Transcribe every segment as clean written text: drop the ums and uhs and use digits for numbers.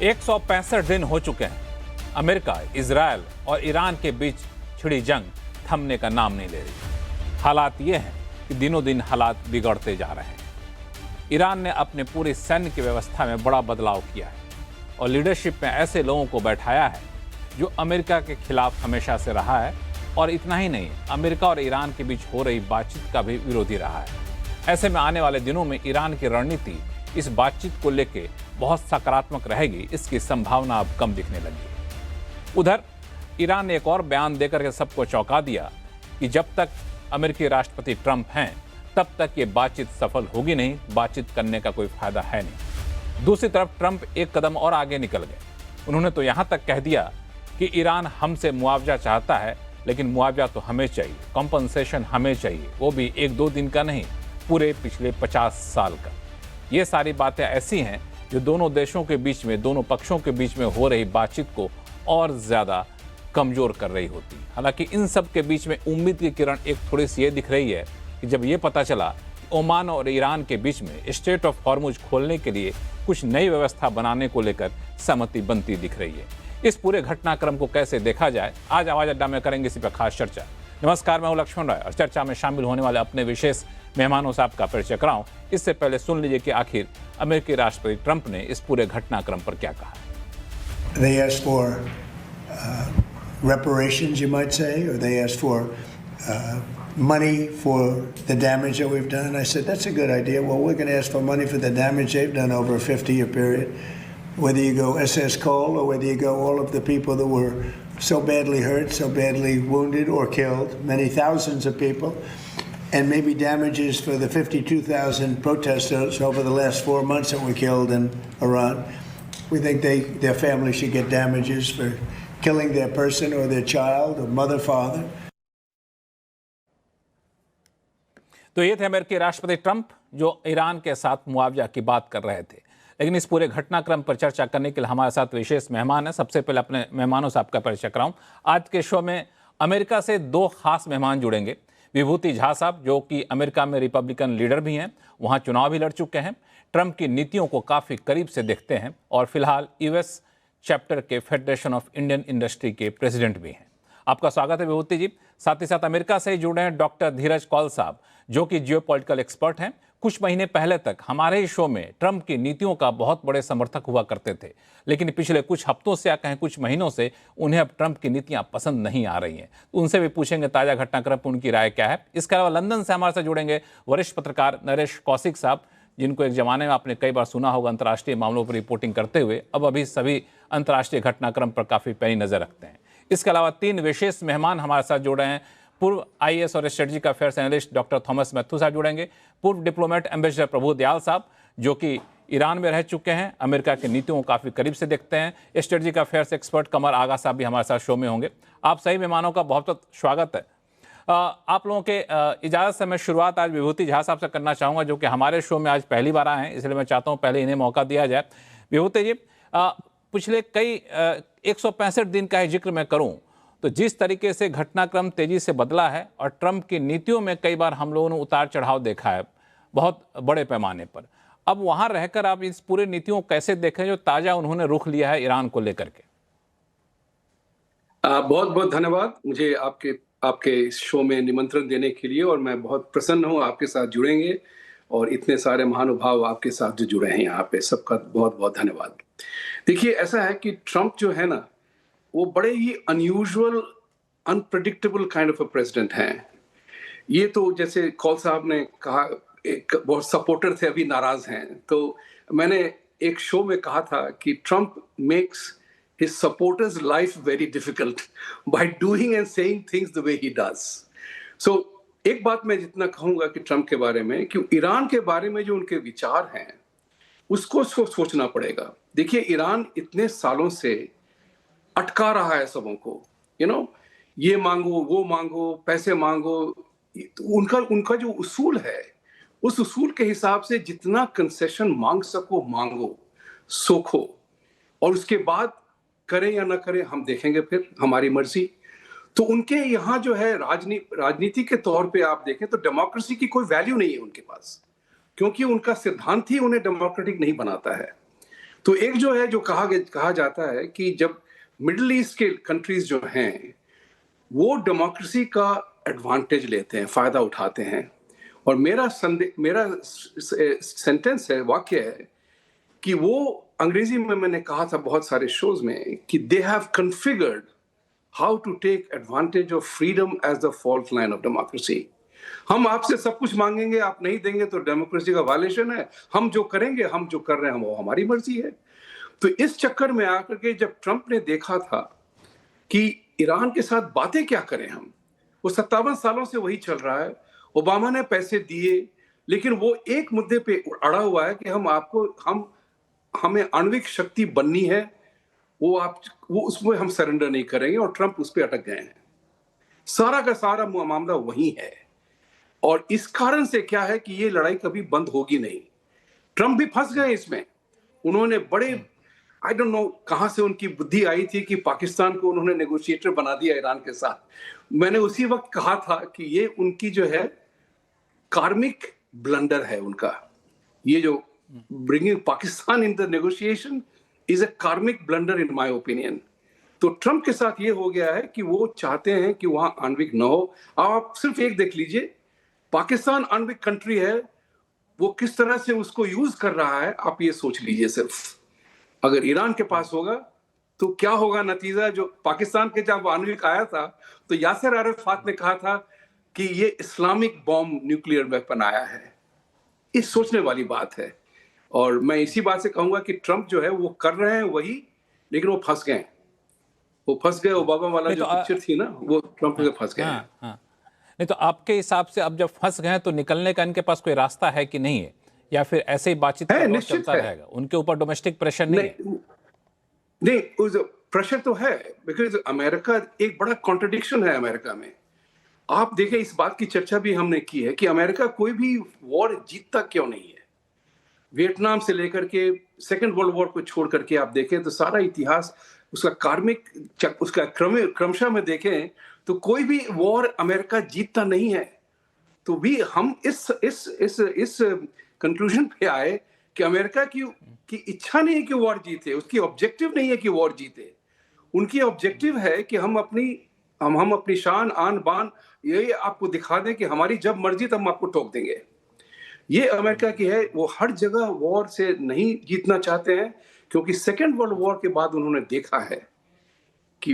165 दिन हो चुके हैं। अमेरिका, इजरायल और ईरान के बीच छिड़ी जंग थमने का नाम नहीं ले रही। हालात ये हैं कि दिनों दिन हालात बिगड़ते जा रहे हैं। ईरान ने अपने पूरी सैन्य की व्यवस्था में बड़ा बदलाव किया है और लीडरशिप में ऐसे लोगों को बैठाया है जो अमेरिका के खिलाफ हमेशा से रहा है और इतना ही नहीं, अमेरिका और ईरान के बीच हो रही बातचीत का भी विरोधी रहा है। ऐसे में आने वाले दिनों में ईरान की रणनीति इस बातचीत को लेकर बहुत सकारात्मक रहेगी, इसकी संभावना अब कम दिखने लगी। उधर ईरान ने एक और बयान देकर के सबको चौंका दिया कि जब तक अमेरिकी राष्ट्रपति ट्रंप हैं तब तक ये बातचीत सफल होगी नहीं, बातचीत करने का कोई फायदा है नहीं। दूसरी तरफ ट्रंप एक कदम और आगे निकल गए। उन्होंने तो यहां तक कह दिया कि ईरान हमसे मुआवजा चाहता है, लेकिन मुआवजा तो हमें चाहिए, कॉम्पनसेशन हमें चाहिए, वो भी एक दो दिन का नहीं, पूरे पिछले 50 साल का। ये सारी बातें ऐसी हैं जो दोनों देशों के बीच में, दोनों पक्षों के बीच में हो रही बातचीत को और ज्यादा कमजोर कर रही होती। हालांकि इन सब के बीच में उम्मीद की किरण एक थोड़ी सी ये दिख रही है कि जब ये पता चला कि ओमान और ईरान के बीच में स्ट्रेट ऑफ हॉर्मुज खोलने के लिए कुछ नई व्यवस्था बनाने को लेकर सहमति बनती दिख रही है। इस पूरे घटनाक्रम को कैसे देखा जाए, आज आवाज अड्डा में करेंगे इसी पर खास चर्चा। नमस्कार, मैं हूं लक्ष्मण राय और चर्चा में शामिल होने वाले अपने विशेष मेहमानों से आपका परिचय कराऊं। इससे पहले सुन लीजिए कि आखिर अमेरिकी राष्ट्रपति ट्रंप ने इस पूरे घटनाक्रम पर क्या कहा। They asked for reparations, you might say, or they asked for money for the damage that we've done. I said, that's a good idea. Well, we're going to ask for money for the damage they've done over a 50-year period. Whether you go SS Cole or whether you go all of the people that were so badly hurt, so badly wounded or killed, many thousands of people, and maybe damages for the 52,000 protesters over the last 4 months that were killed in Iran. We think their family should get damages for killing their person or their child or mother, father. तो ये थे अमेरिकी राष्ट्रपति Trump जो Iran के साथ मुआवजा की बात कर रहे थे। लेकिन इस पूरे घटनाक्रम पर चर्चा करने के लिए हमारे साथ विशेष मेहमान हैं। सबसे पहले अपने मेहमानों से आपका परिचय कराऊं। आज के शो में अमेरिका से दो खास मेहमान जुड़ेंगे। विभूति झा साहब, जो कि अमेरिका में रिपब्लिकन लीडर भी हैं, वहां चुनाव भी लड़ चुके हैं, ट्रंप की नीतियों को काफ़ी करीब से देखते हैं और फिलहाल यूएस चैप्टर के फेडरेशन ऑफ इंडियन इंडस्ट्री के प्रेसिडेंट भी हैं। आपका स्वागत है विभूति जी। साथ ही साथ अमेरिका से जुड़े हैं डॉक्टर धीरज कौल साहब, जो कि जियोपॉलिटिकल एक्सपर्ट हैं। कुछ महीने पहले तक हमारे ही शो में ट्रंप की नीतियों का बहुत बड़े समर्थक हुआ करते थे, लेकिन पिछले कुछ हफ्तों से या कहें कुछ महीनों से उन्हें अब ट्रंप की नीतियां पसंद नहीं आ रही हैं। उनसे भी पूछेंगे ताजा घटनाक्रम पर उनकी राय क्या है। इसके अलावा लंदन से हमारे साथ जुड़ेंगे वरिष्ठ पत्रकार नरेश कौशिक साहब, जिनको एक जमाने में आपने कई बार सुना होगा अंतर्राष्ट्रीय मामलों पर रिपोर्टिंग करते हुए, अब अभी सभी अंतर्राष्ट्रीय घटनाक्रम पर काफ़ी पैनी नजर रखते हैं। इसके अलावा तीन विशेष मेहमान हमारे साथ जुड़ रहे हैं। पूर्व आईएएस और strategic affairs analyst doctor Thomas Matthew साहब जुड़ेंगे। पूर्व डिप्लोमेट एम्बेसडर प्रभु दयाल साहब, जो कि ईरान में रह चुके हैं, अमेरिका की नीतियों को काफ़ी करीब से देखते हैं। स्ट्रेटेजिक अफेयर्स एक्सपर्ट कमर आगा साहब भी हमारे साथ शो में होंगे। आप सही मेहमानों का बहुत बहुत स्वागत है। आप लोगों के इजाज़त से मैं शुरुआत आज विभूति झा साहब से करना चाहूँगा, जो कि हमारे शो में आज पहली बार आए हैं, इसलिए मैं चाहता हूँ पहले इन्हें मौका दिया जाए। विभूति जी, पिछले कई 165 दिन का ही जिक्र मैं करूँ तो जिस तरीके से घटनाक्रम तेजी से बदला है और ट्रंप की नीतियों में कई बार हम लोगों ने उतार चढ़ाव देखा है बहुत बड़े पैमाने पर, अब वहां रहकर आप इस पूरे नीतियों को कैसे देखें जो ताजा उन्होंने रुख लिया है ईरान को लेकर के? बहुत बहुत धन्यवाद मुझे आपके इस शो में निमंत्रण देने के लिए, और मैं बहुत प्रसन्न हूं आपके साथ जुड़ेंगे और इतने सारे महानुभाव आपके साथ जो जुड़े हैं यहाँ पे, सबका बहुत बहुत धन्यवाद। देखिए, ऐसा है कि ट्रंप जो है ना, वो बड़े ही unusual, unpredictable kind of a president हैं। ये तो जैसे कौल साहब ने कहा, एक बहुत सपोर्टर थे, अभी नाराज हैं। तो मैंने एक शो में कहा था कि Trump makes his supporters' life very difficult by doing and saying things the way he does. So एक बात मैं जितना कहूंगा कि ट्रंप के बारे में, कि ईरान के बारे में जो उनके विचार हैं उसको सोचना पड़ेगा। देखिए, ईरान इतने सालों से अटका रहा है सबों को, ये मांगो, वो मांगो, पैसे मांगो। उनका जो उसूल है, उस उसूल के हिसाब से जितना कंसेशन मांग सको मांगो, सोखो, और उसके बाद करें या ना करें हम देखेंगे, फिर हमारी मर्जी। तो उनके यहाँ जो है राजनीति के तौर पे आप देखें तो डेमोक्रेसी की कोई वैल्यू नहीं है उनके पास, क्योंकि उनका सिद्धांत ही उन्हें डेमोक्रेटिक नहीं बनाता है। तो एक जो है जो कहा जाता है कि जब मिडिल ईस्ट के कंट्रीज जो हैं वो डेमोक्रेसी का एडवांटेज लेते हैं, फायदा उठाते हैं, और मेरा सेंटेंस है, वाक्य है कि वो अंग्रेजी में मैंने कहा था बहुत सारे शोज में कि they have configured how to take advantage of freedom as the fault line of democracy. हम आपसे सब कुछ मांगेंगे, आप नहीं देंगे तो डेमोक्रेसी का वायलेशन है, हम जो करेंगे, हम जो कर रहे हैं वो हमारी मर्जी है। तो इस चक्कर में आकर के जब ट्रंप ने देखा था कि ईरान के साथ बातें क्या करें हम, वो 57 सालों से वही चल रहा है, ओबामा ने पैसे दिए, लेकिन वो एक मुद्दे पे अड़ा हुआ है कि हमें आणविक शक्ति बननी है, वो उसमें हम सरेंडर नहीं करेंगे, और ट्रंप उस पर अटक गए हैं। सारा का सारा मामला वही है, और इस कारण से क्या है कि ये लड़ाई कभी बंद होगी नहीं। ट्रंप भी फंस गए इसमें। उन्होंने बड़े आई डोंट नो कहां से उनकी बुद्धि आई थी कि पाकिस्तान को उन्होंने नेगोशिएटर बना दिया ईरान के साथ। मैंने उसी वक्त कहा था कि ये उनकी जो है कार्मिक ब्लंडर है उनका। ये जो bringing Pakistan in the negotiation is a कार्मिक ब्लंडर इन माय ओपिनियन। तो ट्रंप के साथ ये हो गया है कि वो चाहते हैं कि वहां आणविक न हो। आप सिर्फ एक देख लीजिए, पाकिस्तान आणविक कंट्री है, वो किस तरह से उसको यूज कर रहा है, आप ये सोच लीजिए सिर्फ। अगर ईरान के पास होगा तो क्या होगा नतीजा। जो पाकिस्तान के जब आणविक आया था तो यासिर अराफात ने कहा था कि ये इस्लामिक बॉम्ब न्यूक्लियर वेपन आया है। इस सोचने वाली बात है, और मैं इसी बात से कहूंगा कि ट्रंप जो है वो कर रहे हैं वही, लेकिन वो फंस गए। ओबामा वाला जो पिक्चर थी ना, वो ट्रंप से फंस गए। हाँ। नहीं तो आपके हिसाब से अब जब फंस गए तो निकलने का इनके पास कोई रास्ता है कि नहीं है, या फिर ऐसे ही बातचीत का दौर चलता रहेगा? उनके ऊपर डोमेस्टिक प्रेशर नहीं है? नहीं, प्रेशर तो है, बिकॉज अमेरिका एक बड़ा कॉन्ट्रडिक्शन है अमेरिका में। आप देखें, इस बात की चर्चा भी हमने की है कि अमेरिका कोई भी वॉर जीतता क्यों नहीं है। वियतनाम से लेकर के सेकेंड वर्ल्ड वॉर को छोड़ करके आप देखें तो सारा इतिहास उसका कार्मिक उसका क्रमशः में देखें तो कोई भी वॉर अमेरिका जीतता नहीं है। तो भी हम इस कंक्लूजन पे आए कि अमेरिका की इच्छा नहीं है कि वॉर जीते, उसकी ऑब्जेक्टिव नहीं है कि वॉर जीते। उनकी ऑब्जेक्टिव है कि हम अपनी शान आन बान ये आपको दिखा दें कि हमारी जब मर्जी तब हम आपको ठोक देंगे। ये अमेरिका की है। वो हर जगह वॉर से नहीं जीतना चाहते हैं, क्योंकि सेकेंड वर्ल्ड वॉर के बाद उन्होंने देखा है कि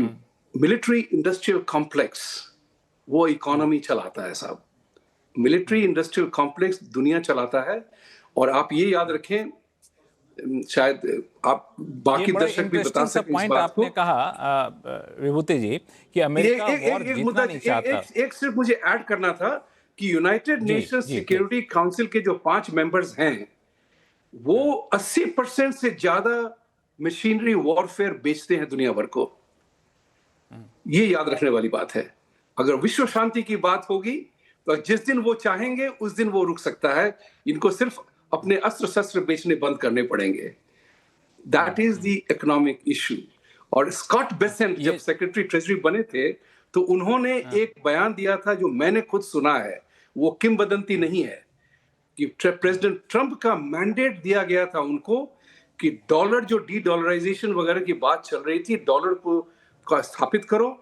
मिलिट्री इंडस्ट्रियल कॉम्प्लेक्स वो इकोनॉमी चलाता है साहब। मिलिट्री इंडस्ट्रियल कॉम्प्लेक्स दुनिया चलाता है। और आप ये याद रखें, शायद आप बाकी दर्शक भी बता सकें इस बात को। आपने कहा विभूति जी कि अमेरिका वॉर जीतना नहीं चाहता। एक सिर्फ मुझे ऐड करना था कि यूनाइटेड नेशंस सिक्योरिटी काउंसिल के जो 5 मेंबर्स हैं वो 80% से ज्यादा मशीनरी वॉरफेयर बेचते हैं दुनिया भर को। ये याद रखने वाली बात है। अगर विश्व शांति की बात होगी तो जिस दिन वो चाहेंगे उस दिन वो रुक सकता है। इनको सिर्फ अपने अस्त्र शस्त्र बेचने बंद करने पड़ेंगे। That is the economic issue. और स्कॉट बेसेंट जब सेक्रेटरी ट्रेजरी बने थे तो उन्होंने एक बयान दिया था जो मैंने खुद सुना है, वो किंवदंती नहीं है, कि प्रेसिडेंट ट्रंप का मैंडेट दिया गया था उनको कि डॉलर जो डी डॉलराइजेशन वगैरह की बात चल रही थी, डॉलर को स्थापित करो,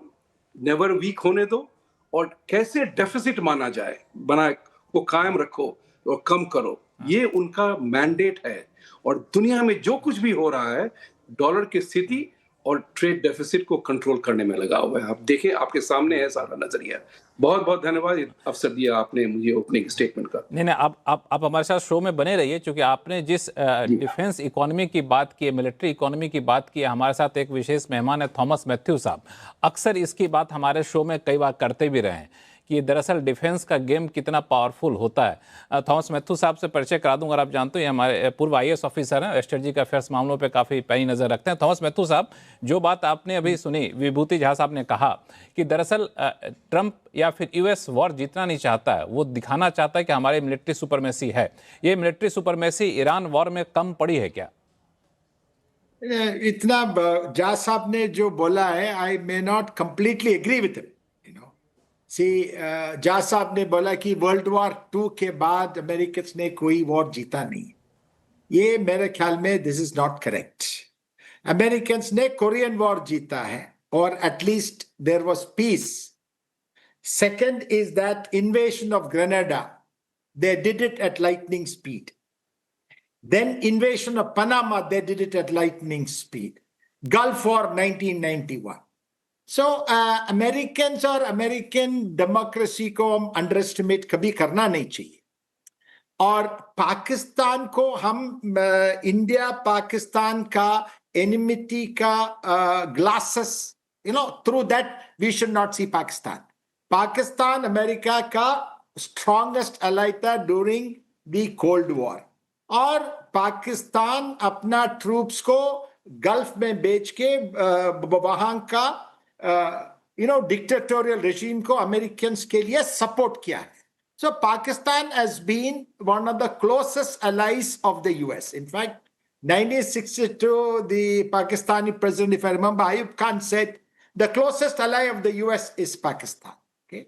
नेवर वीक होने दो, और कैसे डेफिसिट बनाए को कायम रखो और कम करो। ये उनका मैंडेट है। और दुनिया में जो कुछ भी हो रहा है डॉलर की स्थिति और ट्रेड डेफिसिट को कंट्रोल करने में लगा हुआ है। आप देखें, आपके सामने है सारा नजरिया। बहुत बहुत धन्यवाद, अवसर दिया आपने मुझे ओपनिंग स्टेटमेंट का। नहीं, आप हमारे साथ शो में बने रहिए, क्योंकि आपने जिस डिफेंस इकोनॉमी की बात की है, मिलिट्री इकोनॉमी की बात की है, हमारे साथ एक विशेष मेहमान है थॉमस मैथ्यू साहब। अक्सर इसकी बात हमारे शो में कई बार करते भी रहे हैं कि दरअसल डिफेंस का गेम कितना पावरफुल होता है। थॉमस मैथ्यू साहब से परिचय करा दूंगा। आप जानते हैं हमारे पूर्व IAS ऑफिसर हैं, स्ट्रेटजिक अफेयर्स मामलों पे काफ़ी पैनी नज़र रखते हैं। थॉमस मैथ्यू साहब, जो बात आपने अभी सुनी, विभूति झा साहब ने कहा कि दरअसल ट्रंप या फिर US वॉर जीतना नहीं चाहता है, वो दिखाना चाहता है कि हमारे मिलिट्री सुपरमेसी है। ये मिलिट्री सुपरमेसी ईरान वॉर में कम पड़ी है क्या? इतना झा साहब ने जो बोला है, I may not completely agree with him. Jha साहब ने बोला कि वर्ल्ड वॉर 2 के बाद अमेरिकन ने कोई वॉर जीता नहीं। ये मेरे ख्याल में this is not correct. Americans ने कोरियन वॉर जीता है और at least there was peace. Second is that invasion of Grenada, they did it at lightning speed. Then invasion of Panama, they did it at lightning speed. Gulf War 1991. So Americans और American democracy को हम underestimate कभी करना नहीं चाहिए। और पाकिस्तान को हम इंडिया पाकिस्तान का एनिमिटी का glasses through that we should not see Pakistan. Pakistan America का स्ट्रॉन्गेस्ट अलाई था ड्यूरिंग द कोल्ड वॉर, और पाकिस्तान अपना ट्रूप्स को गल्फ में बेच के वहां का डिक्टेटोरियल रेजिम को अमेरिकन्स के लिए सपोर्ट किया है। So Pakistan has been one of the closest allies of the US. In fact, 1962, the Pakistani president, if I remember, Ayub Khan said, the closest ally of the US is Pakistan. Okay,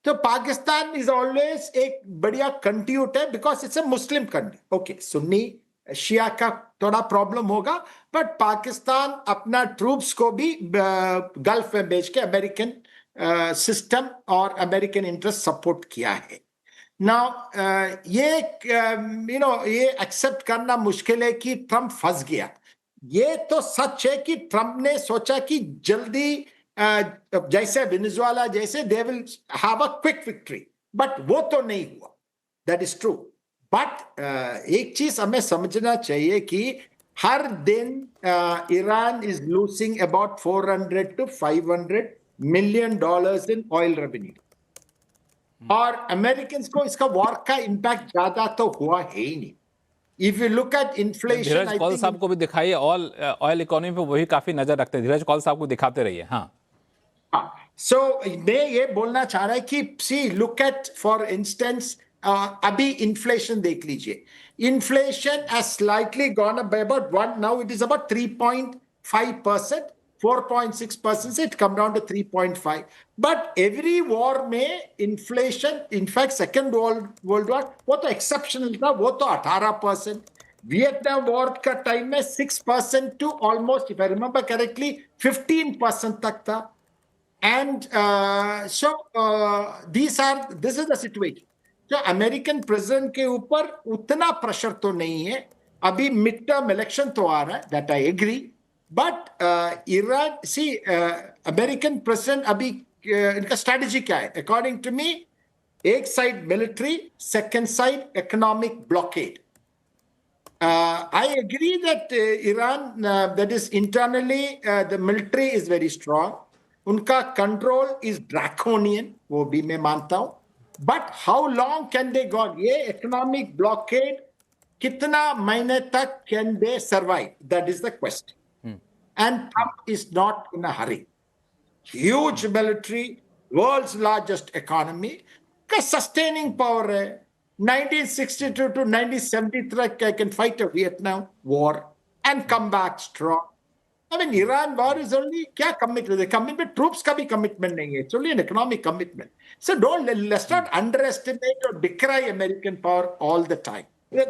so Pakistan is always a बढ़िया country होता है because it's a Muslim country. Okay, Sunni शिया का थोड़ा problem होगा, but Pakistan अपना troops को भी gulf में भेज के अमेरिकन सिस्टम और अमेरिकन इंटरेस्ट सपोर्ट किया है। नाउ ये ये एक्सेप्ट करना मुश्किल है कि ट्रंप फंस गया। ये तो सच है कि ट्रंप ने सोचा कि जल्दी जैसे वेनेजुएला जैसे they will have a quick victory, but वो तो नहीं हुआ। That is true. बट एक चीज हमें समझना चाहिए कि हर दिन Iran is losing about 400 to 500 million dollars in oil revenue, और अमेरिकन को इसका वॉर का इंपैक्ट ज्यादा तो हुआ है ही नहीं। If you look at inflation, Dheeraj Kaul साहब को भी दिखाइए, ऑयल इकोनॉमी पे वही काफी नजर रखते हैं। धीरज कौल साहब को दिखाते रहिए। हाँ, सो मैं ये बोलना चाह रहा है कि see look at for instance अभी इन्फ्लेशन देख लीजिए। Inflation has slightly gone up by about 1, now it is about 3.5%, 4.6% से it come down to 3.5. But every war में inflation, in fact second world war वो तो exceptional था, वो तो 18%. वियतनाम वॉर का टाइम में 6% to almost, if I remember correctly, 15% तक था. And this is the situation. तो अमेरिकन प्रेसिडेंट के ऊपर उतना प्रेशर तो नहीं है। अभी मिड टर्म इलेक्शन तो आ रहा है, that I agree, but Iran see American president अभी इनका स्ट्रेटजी क्या है? अकॉर्डिंग टू मी, एक side military, second side economic blockade. I agree that Iran that is internally the military is very strong, उनका कंट्रोल इज ड्रैकोनियन, वो भी मैं मानता हूं, but how long can they go? ये इकोनॉमिक ब्लॉकेड कितना महीने तक can they survive? That is the question. And Trump is not in a hurry. Huge military, world's largest economy, का sustaining power है. 1962 to 1973 I can fight a Vietnam war and come back strong. I mean, Iran war is only क्या commitment? The commitment, troops का भी commitment नहीं है. It's only an economic commitment. So let's not underestimate or decry American power all the time.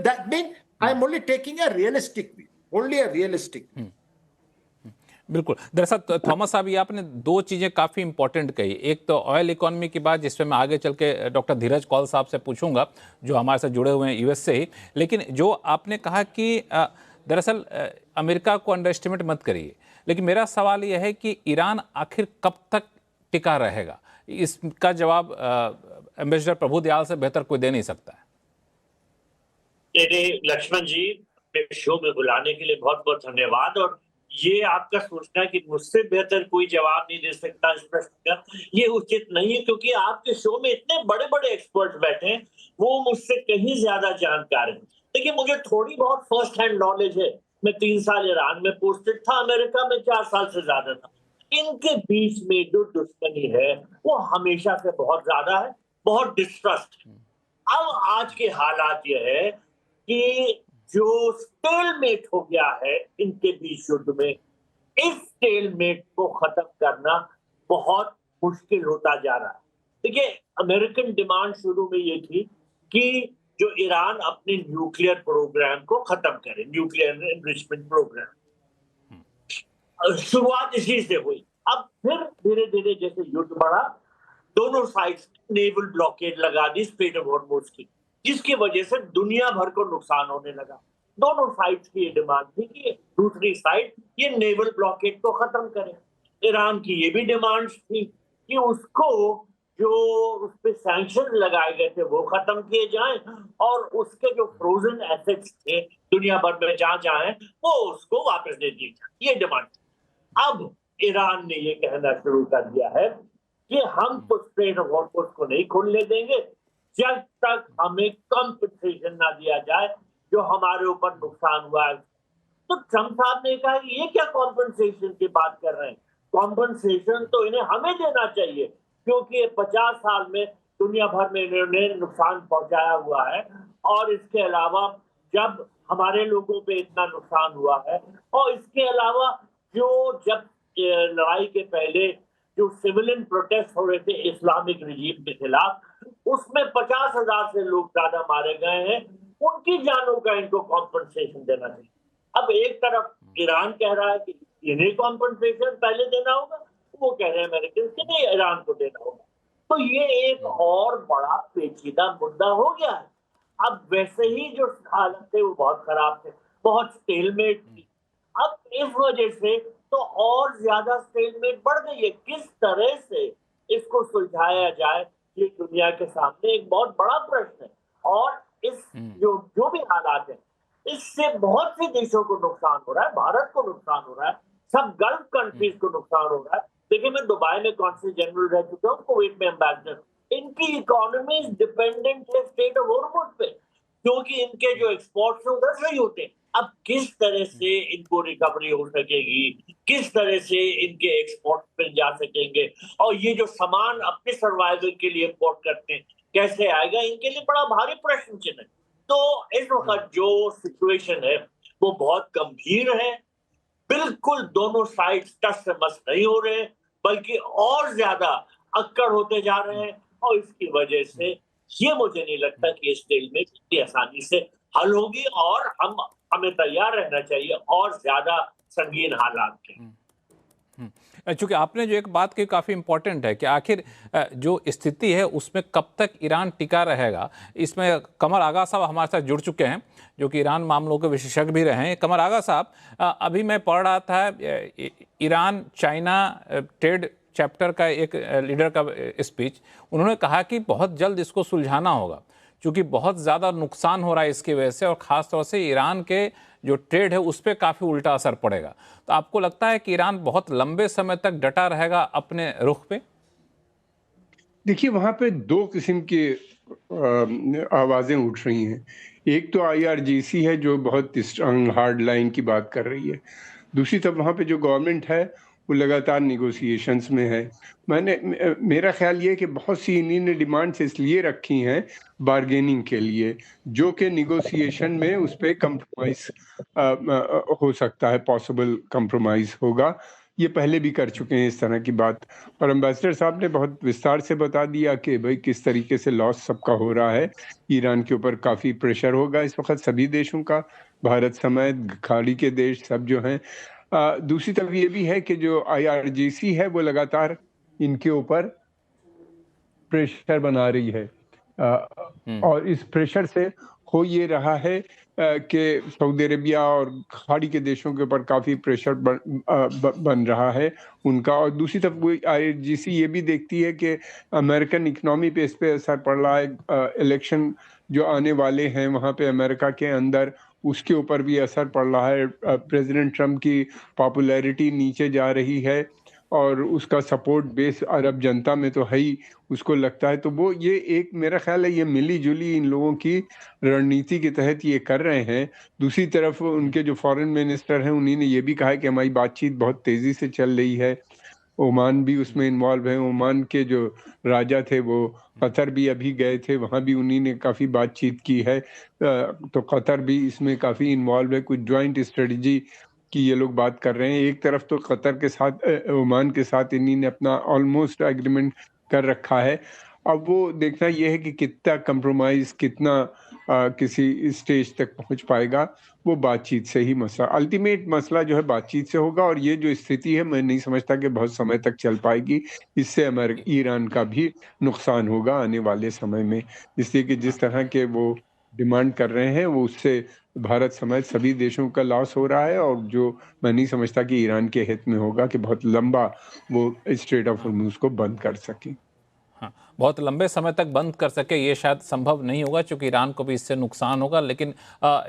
That means I'm only taking a realistic view. Only a realistic view. बिल्कुल। दरअसल Thomas साहब, ये आपने दो चीज़ें काफ़ी इंपॉर्टेंट कही। एक तो ऑयल इकोनॉमी की बात, जिसमें मैं आगे चल के डॉक्टर धीरज कौल साहब से पूछूंगा, जो हमारे साथ जुड़े हुए हैं यूएस से ही। लेकिन जो आपने कहा कि दरअसल अमेरिका को अंडर एस्टिमेट मत करिए, लेकिन मेरा सवाल यह है कि ईरान आखिर कब तक टिका रहेगा? इसका जवाब एम्बेसडर प्रभु दयाल से बेहतर कोई दे नहीं सकता है। लक्ष्मण जी, शो में बुलाने के लिए बहुत बहुत धन्यवाद। और ये आपका सोचना कि मुझसे बेहतर कोई जवाब नहीं दे सकता इस प्रश्न का, ये उचित नहीं है, क्योंकि आपके शो में इतने बड़े बड़े एक्सपर्ट बैठे हैं, वो मुझसे कहीं ज्यादा जानकार हैं। देखिए, मुझे थोड़ी बहुत फर्स्ट हैंड नॉलेज है। मैं 3 साल ईरान में पोस्टेड था, अमेरिका में 4 साल से ज्यादा था। इनके बीच में जो दुश्मनी है वो हमेशा से बहुत ज्यादा है, बहुत डिस्ट्रस्ट है। अब आज के हालात ये है कि जो स्टेलमेट हो गया है इनके बीच युद्ध में, इस स्टेलमेट को खत्म करना बहुत मुश्किल होता जा रहा है। देखिए, अमेरिकन डिमांड शुरू में ये थी कि जो ईरान अपने न्यूक्लियर प्रोग्राम को खत्म करे, न्यूक्लियर एनरिचमेंट प्रोग्राम। शुरुआत इसी से हुई। अब फिर धीरे धीरे जैसे युद्ध बढ़ा, दोनों साइड्स नेवल ब्लॉकेड लगा दी स्ट्रेट ऑफ हॉर्मुज की, जिसकी वजह से दुनिया भर को नुकसान होने लगा। दोनों साइड्स की ये डिमांड थी कि दूसरी साइड ये नेवल ब्लॉकेड को खत्म करे। ईरान की ये भी डिमांड थी कि उसको जो उस पे सैंक्शन लगाए गए थे वो खत्म किए जाएं और उसके जो फ्रोजन एसेट्स थे दुनिया भर में जहां जहां वो उसको वापस दे दिए जाए, ये डिमांड। अब ईरान ने ये कहना शुरू कर दिया है कि हम तो स्ट्रेट ऑफ हॉर्मुज को नहीं खुलने देंगे जब तक हमें कंपनसेशन ना दिया जाए जो हमारे ऊपर नुकसान हुआ है। तो ट्रम्प साहब ने कहा कि ये क्या कॉम्पनसेशन की बात कर रहे हैं, कॉम्पनसेशन तो इन्हें हमें देना चाहिए क्योंकि 50 साल में दुनिया भर में इन्होंने नुकसान पहुंचाया हुआ है और इसके अलावा जब हमारे लोगों पे इतना नुकसान हुआ है और इसके अलावा जो जब लड़ाई के पहले जो सिविलियन प्रोटेस्ट हो रहे थे इस्लामिक रिजीम के खिलाफ, उसमें 50,000 से लोग ज्यादा मारे गए हैं, उनकी जानों का इनको कॉम्पनसेशन देना चाहिए। अब एक तरफ ईरान कह रहा है कि इन्हें कॉम्पनसेशन पहले देना होगा, वो कह रहे हैं अमेरिकन कि नहीं ईरान को देना होगा। तो ये एक और बड़ा पेचीदा मुद्दा हो गया है। अब वैसे ही जो हालत थे वो बहुत खराब थे, बहुत स्टेलमेट थी। अब इस वजह से तो और ज्यादा स्टेलमेट बढ़ गई है। किस तरह से इसको सुलझाया जाए ये दुनिया के सामने एक बहुत बड़ा प्रश्न है और इस जो भी हालात है इससे बहुत से देशों को नुकसान हो रहा है, भारत को नुकसान हो रहा है, सब गल्फ कंट्रीज को नुकसान हो रहा है। देखिए मैं दुबई में कॉन्सल जनरल रह चुका हूँ, कुवैत में एम्बेसडर, इनकी इकोनॉमी डिपेंडेंट है स्ट्रेट ऑफ हॉर्मुज पे क्योंकि इनके जो एक्सपोर्ट्स हैं उधर से ही होते हैं। अब किस तरह से इनको रिकवरी हो सकेगी, किस तरह से इनके एक्सपोर्ट पे जा सकेंगे और ये जो सामान अपने सर्वाइवल के लिए इंपोर्ट करते हैं कैसे आएगा, इनके लिए बड़ा भारी प्रश्न चिन्ह है। तो इस वक्त जो सिचुएशन है वो बहुत गंभीर है। बिल्कुल दोनों साइड्स टस से मस नहीं हो रहे बल्कि और ज्यादा अक्कड़ होते जा रहे हैं और इसकी वजह से ये मुझे नहीं लगता कि इस स्टेज में इतनी आसानी से हल होगी और हमें तैयार रहना चाहिए और ज्यादा संगीन हालात के। चूंकि आपने जो एक बात की काफ़ी इंपॉर्टेंट है कि आखिर जो स्थिति है उसमें कब तक ईरान टिका रहेगा। इसमें कमर आगा साहब हमारे साथ जुड़ चुके हैं जो कि ईरान मामलों के विशेषज्ञ भी रहे हैं। कमर आगा साहब, अभी मैं पढ़ रहा था ईरान चाइना ट्रेड चैप्टर का एक लीडर का स्पीच, उन्होंने कहा कि बहुत जल्द इसको सुलझाना होगा क्योंकि बहुत ज़्यादा नुकसान हो रहा है इसकी वजह से और ख़ास तौर से ईरान के जो ट्रेड है उस पर काफ़ी उल्टा असर पड़ेगा। तो आपको लगता है कि ईरान बहुत लंबे समय तक डटा रहेगा अपने रुख पे? देखिए वहाँ पे दो किस्म की आवाज़ें उठ रही हैं। एक तो IRGC है जो बहुत स्ट्रांग हार्ड लाइन की बात कर रही है, दूसरी तरफ वहाँ पे जो गवर्नमेंट है वो लगातार निगोशिएशंस में है। मेरा ख्याल ये है कि बहुत सी इन्हीं ने डिमांड्स इसलिए रखी हैं बार्गेनिंग के लिए जो कि निगोशिएशन में उस पर कंप्रोमाइज़ हो सकता है, पॉसिबल कंप्रोमाइज़ होगा। ये पहले भी कर चुके हैं इस तरह की बात और एम्बेसडर साहब ने बहुत विस्तार से बता दिया कि भाई किस तरीके से लॉस सबका हो रहा है। ईरान के ऊपर काफ़ी प्रेशर होगा इस वक्त सभी देशों का, भारत समेत खाड़ी के देश सब जो हैं। दूसरी तरफ ये भी है कि जो IRGC है वो लगातार इनके ऊपर प्रेशर बना रही है और इस प्रेशर से हो ये रहा है कि सऊदी अरेबिया और खाड़ी के देशों के ऊपर काफ़ी प्रेशर बन रहा है उनका। और दूसरी तरफ वो IRGC ये भी देखती है कि अमेरिकन इकनॉमी पे इस पे असर पड़ रहा है, इलेक्शन जो आने वाले हैं वहाँ पे अमेरिका के अंदर उसके ऊपर भी असर पड़ रहा है। प्रेसिडेंट ट्रम्प की पॉपुलैरिटी नीचे जा रही है और उसका सपोर्ट बेस अरब जनता में तो है ही, उसको लगता है। तो वो ये एक मेरा ख्याल है ये मिली जुली इन लोगों की रणनीति के तहत ये कर रहे हैं। दूसरी तरफ उनके जो फॉरेन मिनिस्टर हैं उन्हीं ने ये भी कहा है कि हमारी बातचीत बहुत तेज़ी से चल रही है, ओमान भी उसमें इन्वॉल्व है। ओमान के जो राजा थे वो कतर भी अभी गए थे, वहाँ भी उन्हीं ने काफ़ी बातचीत की है, तो कतर भी इसमें काफ़ी इन्वॉल्व है। कुछ जॉइंट स्ट्रेटजी की ये लोग बात कर रहे हैं। एक तरफ तो कतर के साथ ओमान के साथ इन्हीं ने अपना ऑलमोस्ट एग्रीमेंट कर रखा है। अब वो देखना ये है कि कितना कंप्रोमाइज़, कितना किसी स्टेज तक पहुंच पाएगा, वो बातचीत से ही मसला, अल्टीमेट मसला जो है बातचीत से होगा। और ये जो स्थिति है, मैं नहीं समझता कि बहुत समय तक चल पाएगी। इससे ईरान का भी नुकसान होगा आने वाले समय में, इसलिए कि जिस तरह के वो डिमांड कर रहे हैं, वो उससे भारत समेत सभी देशों का लॉस हो रहा है। और जो मैं नहीं समझता कि ईरान के हित में होगा कि बहुत लंबा वो स्ट्रेट ऑफ हॉर्मुज को बंद कर सके। हाँ, बहुत लंबे समय तक बंद कर सके ये शायद संभव नहीं होगा, क्योंकि ईरान को भी इससे नुकसान होगा। लेकिन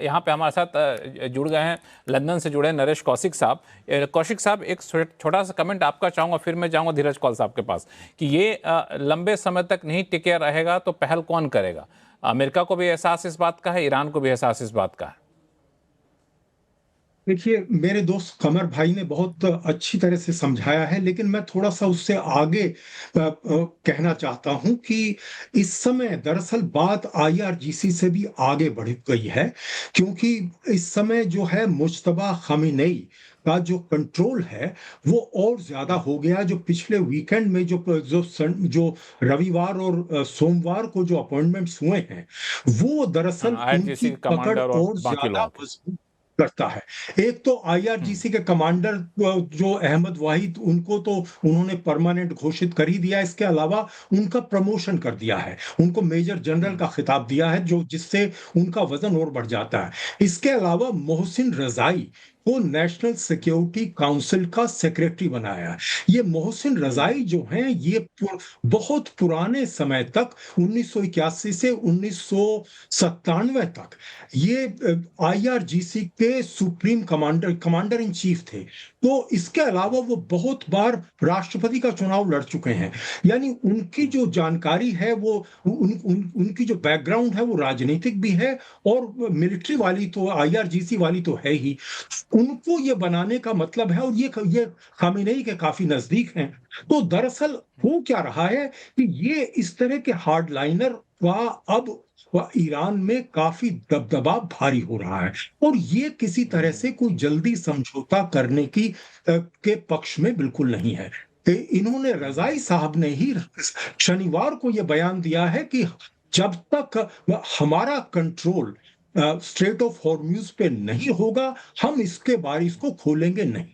यहाँ पे हमारे साथ जुड़ गए हैं लंदन से जुड़े नरेश कौशिक साहब। कौशिक साहब, एक छोटा सा कमेंट आपका चाहूँगा, फिर मैं जाऊँगा धीरज कौल साहब के पास, कि ये लंबे समय तक नहीं टिके रहेगा तो पहल कौन करेगा? अमेरिका को भी एहसास इस बात का है, ईरान को भी एहसास इस बात का है। देखिए, मेरे दोस्त कमर भाई ने बहुत अच्छी तरह से समझाया है, लेकिन मैं थोड़ा सा उससे आगे कहना चाहता हूं कि इस समय दरअसल बात आईआरजीसी से भी आगे बढ़ गई है, क्योंकि इस समय जो है मुज्तबा खामेनेई का जो कंट्रोल है वो और ज्यादा हो गया। जो पिछले वीकेंड में जो रविवार और सोमवार को जो अपॉइंटमेंट्स हुए हैं, वो दरअसल आईआरजीसी उनकी के पकड़ कमांडर और और बाकी ज्यादा लोगों के। करता है। एक तो आईआरजीसी के कमांडर जो अहमद वाहिद, उनको तो उन्होंने परमानेंट घोषित कर ही दिया। इसके अलावा उनका प्रमोशन कर दिया है, उनको मेजर जनरल का खिताब दिया है, जो जिससे उनका वजन और बढ़ जाता है। इसके अलावा मोहसिन रजाई को नेशनल सिक्योरिटी काउंसिल का सेक्रेटरी बनाया। ये मोहसिन रजाई जो हैं, ये बहुत पुराने समय तक 1981 से 1997 तक ये आईआरजीसी के सुप्रीम कमांडर इन चीफ थे। तो इसके अलावा वो बहुत बार राष्ट्रपति का चुनाव लड़ चुके हैं। यानी उनकी जो जानकारी है, वो उनकी जो बैकग्राउंड है वो राजनीतिक भी है और मिलिट्री वाली तो आईआरजीसी वाली तो है ही। उनको ये बनाने का मतलब है, और ये खामेनेई के काफी नजदीक हैं। तो दरअसल हो क्या रहा है कि ये इस तरह के हार्डलाइनर का अब ईरान में काफी दबदबा भारी हो रहा है, और ये किसी तरह से कोई जल्दी समझौता करने के पक्ष में बिल्कुल नहीं है। इन्होंने, रजाई साहब ने ही शनिवार को यह बयान दिया है कि जब तक हमारा कंट्रोल स्ट्रेट ऑफ हॉर्मुज पे नहीं होगा, हम इसको खोलेंगे नहीं।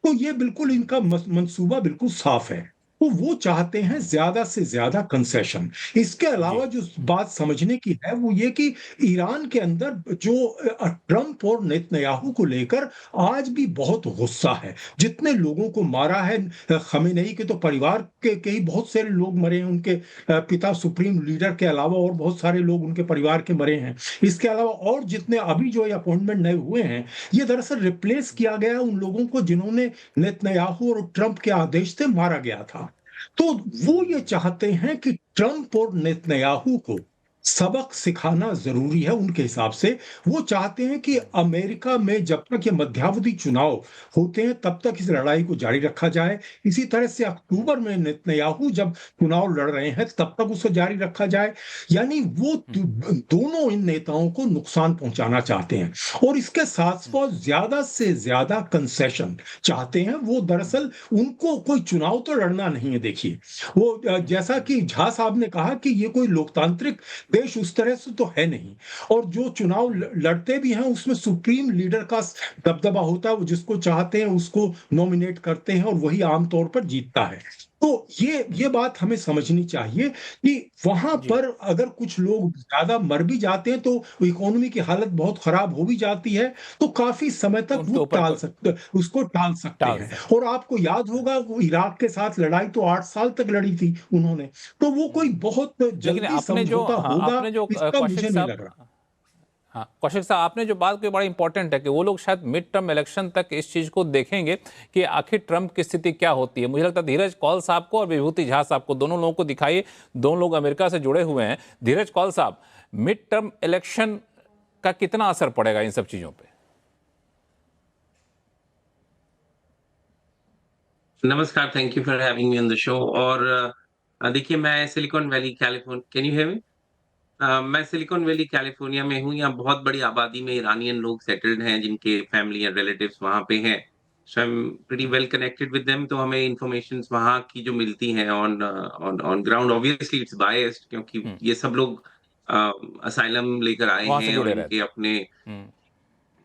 तो ये बिल्कुल इनका मंसूबा बिल्कुल साफ है। तो वो चाहते हैं ज्यादा से ज्यादा कंसेशन। इसके अलावा जो बात समझने की है वो ये कि ईरान के अंदर जो ट्रंप और नेतन्याहू को लेकर आज भी बहुत गुस्सा है। जितने लोगों को मारा है, खमेनेई के तो परिवार के ही बहुत सारे लोग मरे हैं, उनके पिता सुप्रीम लीडर के अलावा और बहुत सारे लोग उनके परिवार के मरे हैं। इसके अलावा और जितने अभी जो अपॉइंटमेंट नए हुए हैं, ये दरअसल रिप्लेस किया गया उन लोगों को जिन्होंने नेतन्याहू और ट्रंप के आदेश से मारा गया था। तो वो ये चाहते हैं कि ट्रंप और नेतन्याहू को सबक सिखाना जरूरी है। उनके हिसाब से वो चाहते हैं कि अमेरिका में जब तक ये मध्यावधि चुनाव होते हैं तब तक इस लड़ाई को जारी रखा जाए। इसी तरह से अक्टूबर में नेतन्याहू जब चुनाव लड़ रहे हैं तब तक उसे जारी रखा जाए। यानी वो दोनों इन नेताओं को नुकसान पहुंचाना चाहते हैं, और इसके साथ साथ ज्यादा से ज्यादा कंसेशन चाहते हैं। वो दरअसल उनको कोई चुनाव तो लड़ना नहीं है। देखिए, वो जैसा कि झा साहब ने कहा कि ये कोई लोकतांत्रिक देश उस तरह से तो है नहीं, और जो चुनाव लड़ते भी हैं उसमें सुप्रीम लीडर का दबदबा होता है। वो जिसको चाहते हैं उसको नॉमिनेट करते हैं और वही आमतौर पर जीतता है। तो ये बात हमें समझनी चाहिए कि वहां पर अगर कुछ लोग ज्यादा मर भी जाते हैं तो इकोनॉमी की हालत बहुत खराब हो भी जाती है, तो काफी समय तक वो उसको टाल सकते हैं। और आपको याद होगा वो इराक के साथ लड़ाई तो 8 साल तक लड़ी थी उन्होंने। तो वो कोई बहुत जल्दी समझौता होगा इसका मुझे नहीं लग रहा। हाँ, कौशिक साहब, आपने जो बात की बड़ा इंपॉर्टेंट है कि वो लोग शायद मिड टर्म इलेक्शन तक इस चीज को देखेंगे कि आखिर ट्रंप की स्थिति क्या होती है। मुझे लगता है धीरज कौल साहब को और विभूति झा साहब को, दोनों लोगों को दिखाइए, दोनों लोग अमेरिका से जुड़े हुए हैं। धीरज कौल साहब, मिड टर्म इलेक्शन का कितना असर पड़ेगा इन सब चीजों पे? नमस्कार, thank you for having me on the show. और देखिए, मैं silicon valley California, can you hear me? मैं सिलिकॉन वैली कैलिफोर्निया में हूँ। यहाँ बहुत बड़ी आबादी में ईरानियन लोग सेटल्ड हैं जिनके फैमिली एंड रिलेटिव्स वहाँ पे हैं। So I am pretty well connected with them. तो हमें इंफॉर्मेशंस वहाँ की जो मिलती हैं on ground, obviously it's biased, क्योंकि ये सब लोग असाइलम लेकर आए वहां से हैं और जुड़े इनके रहते अपने हम्म,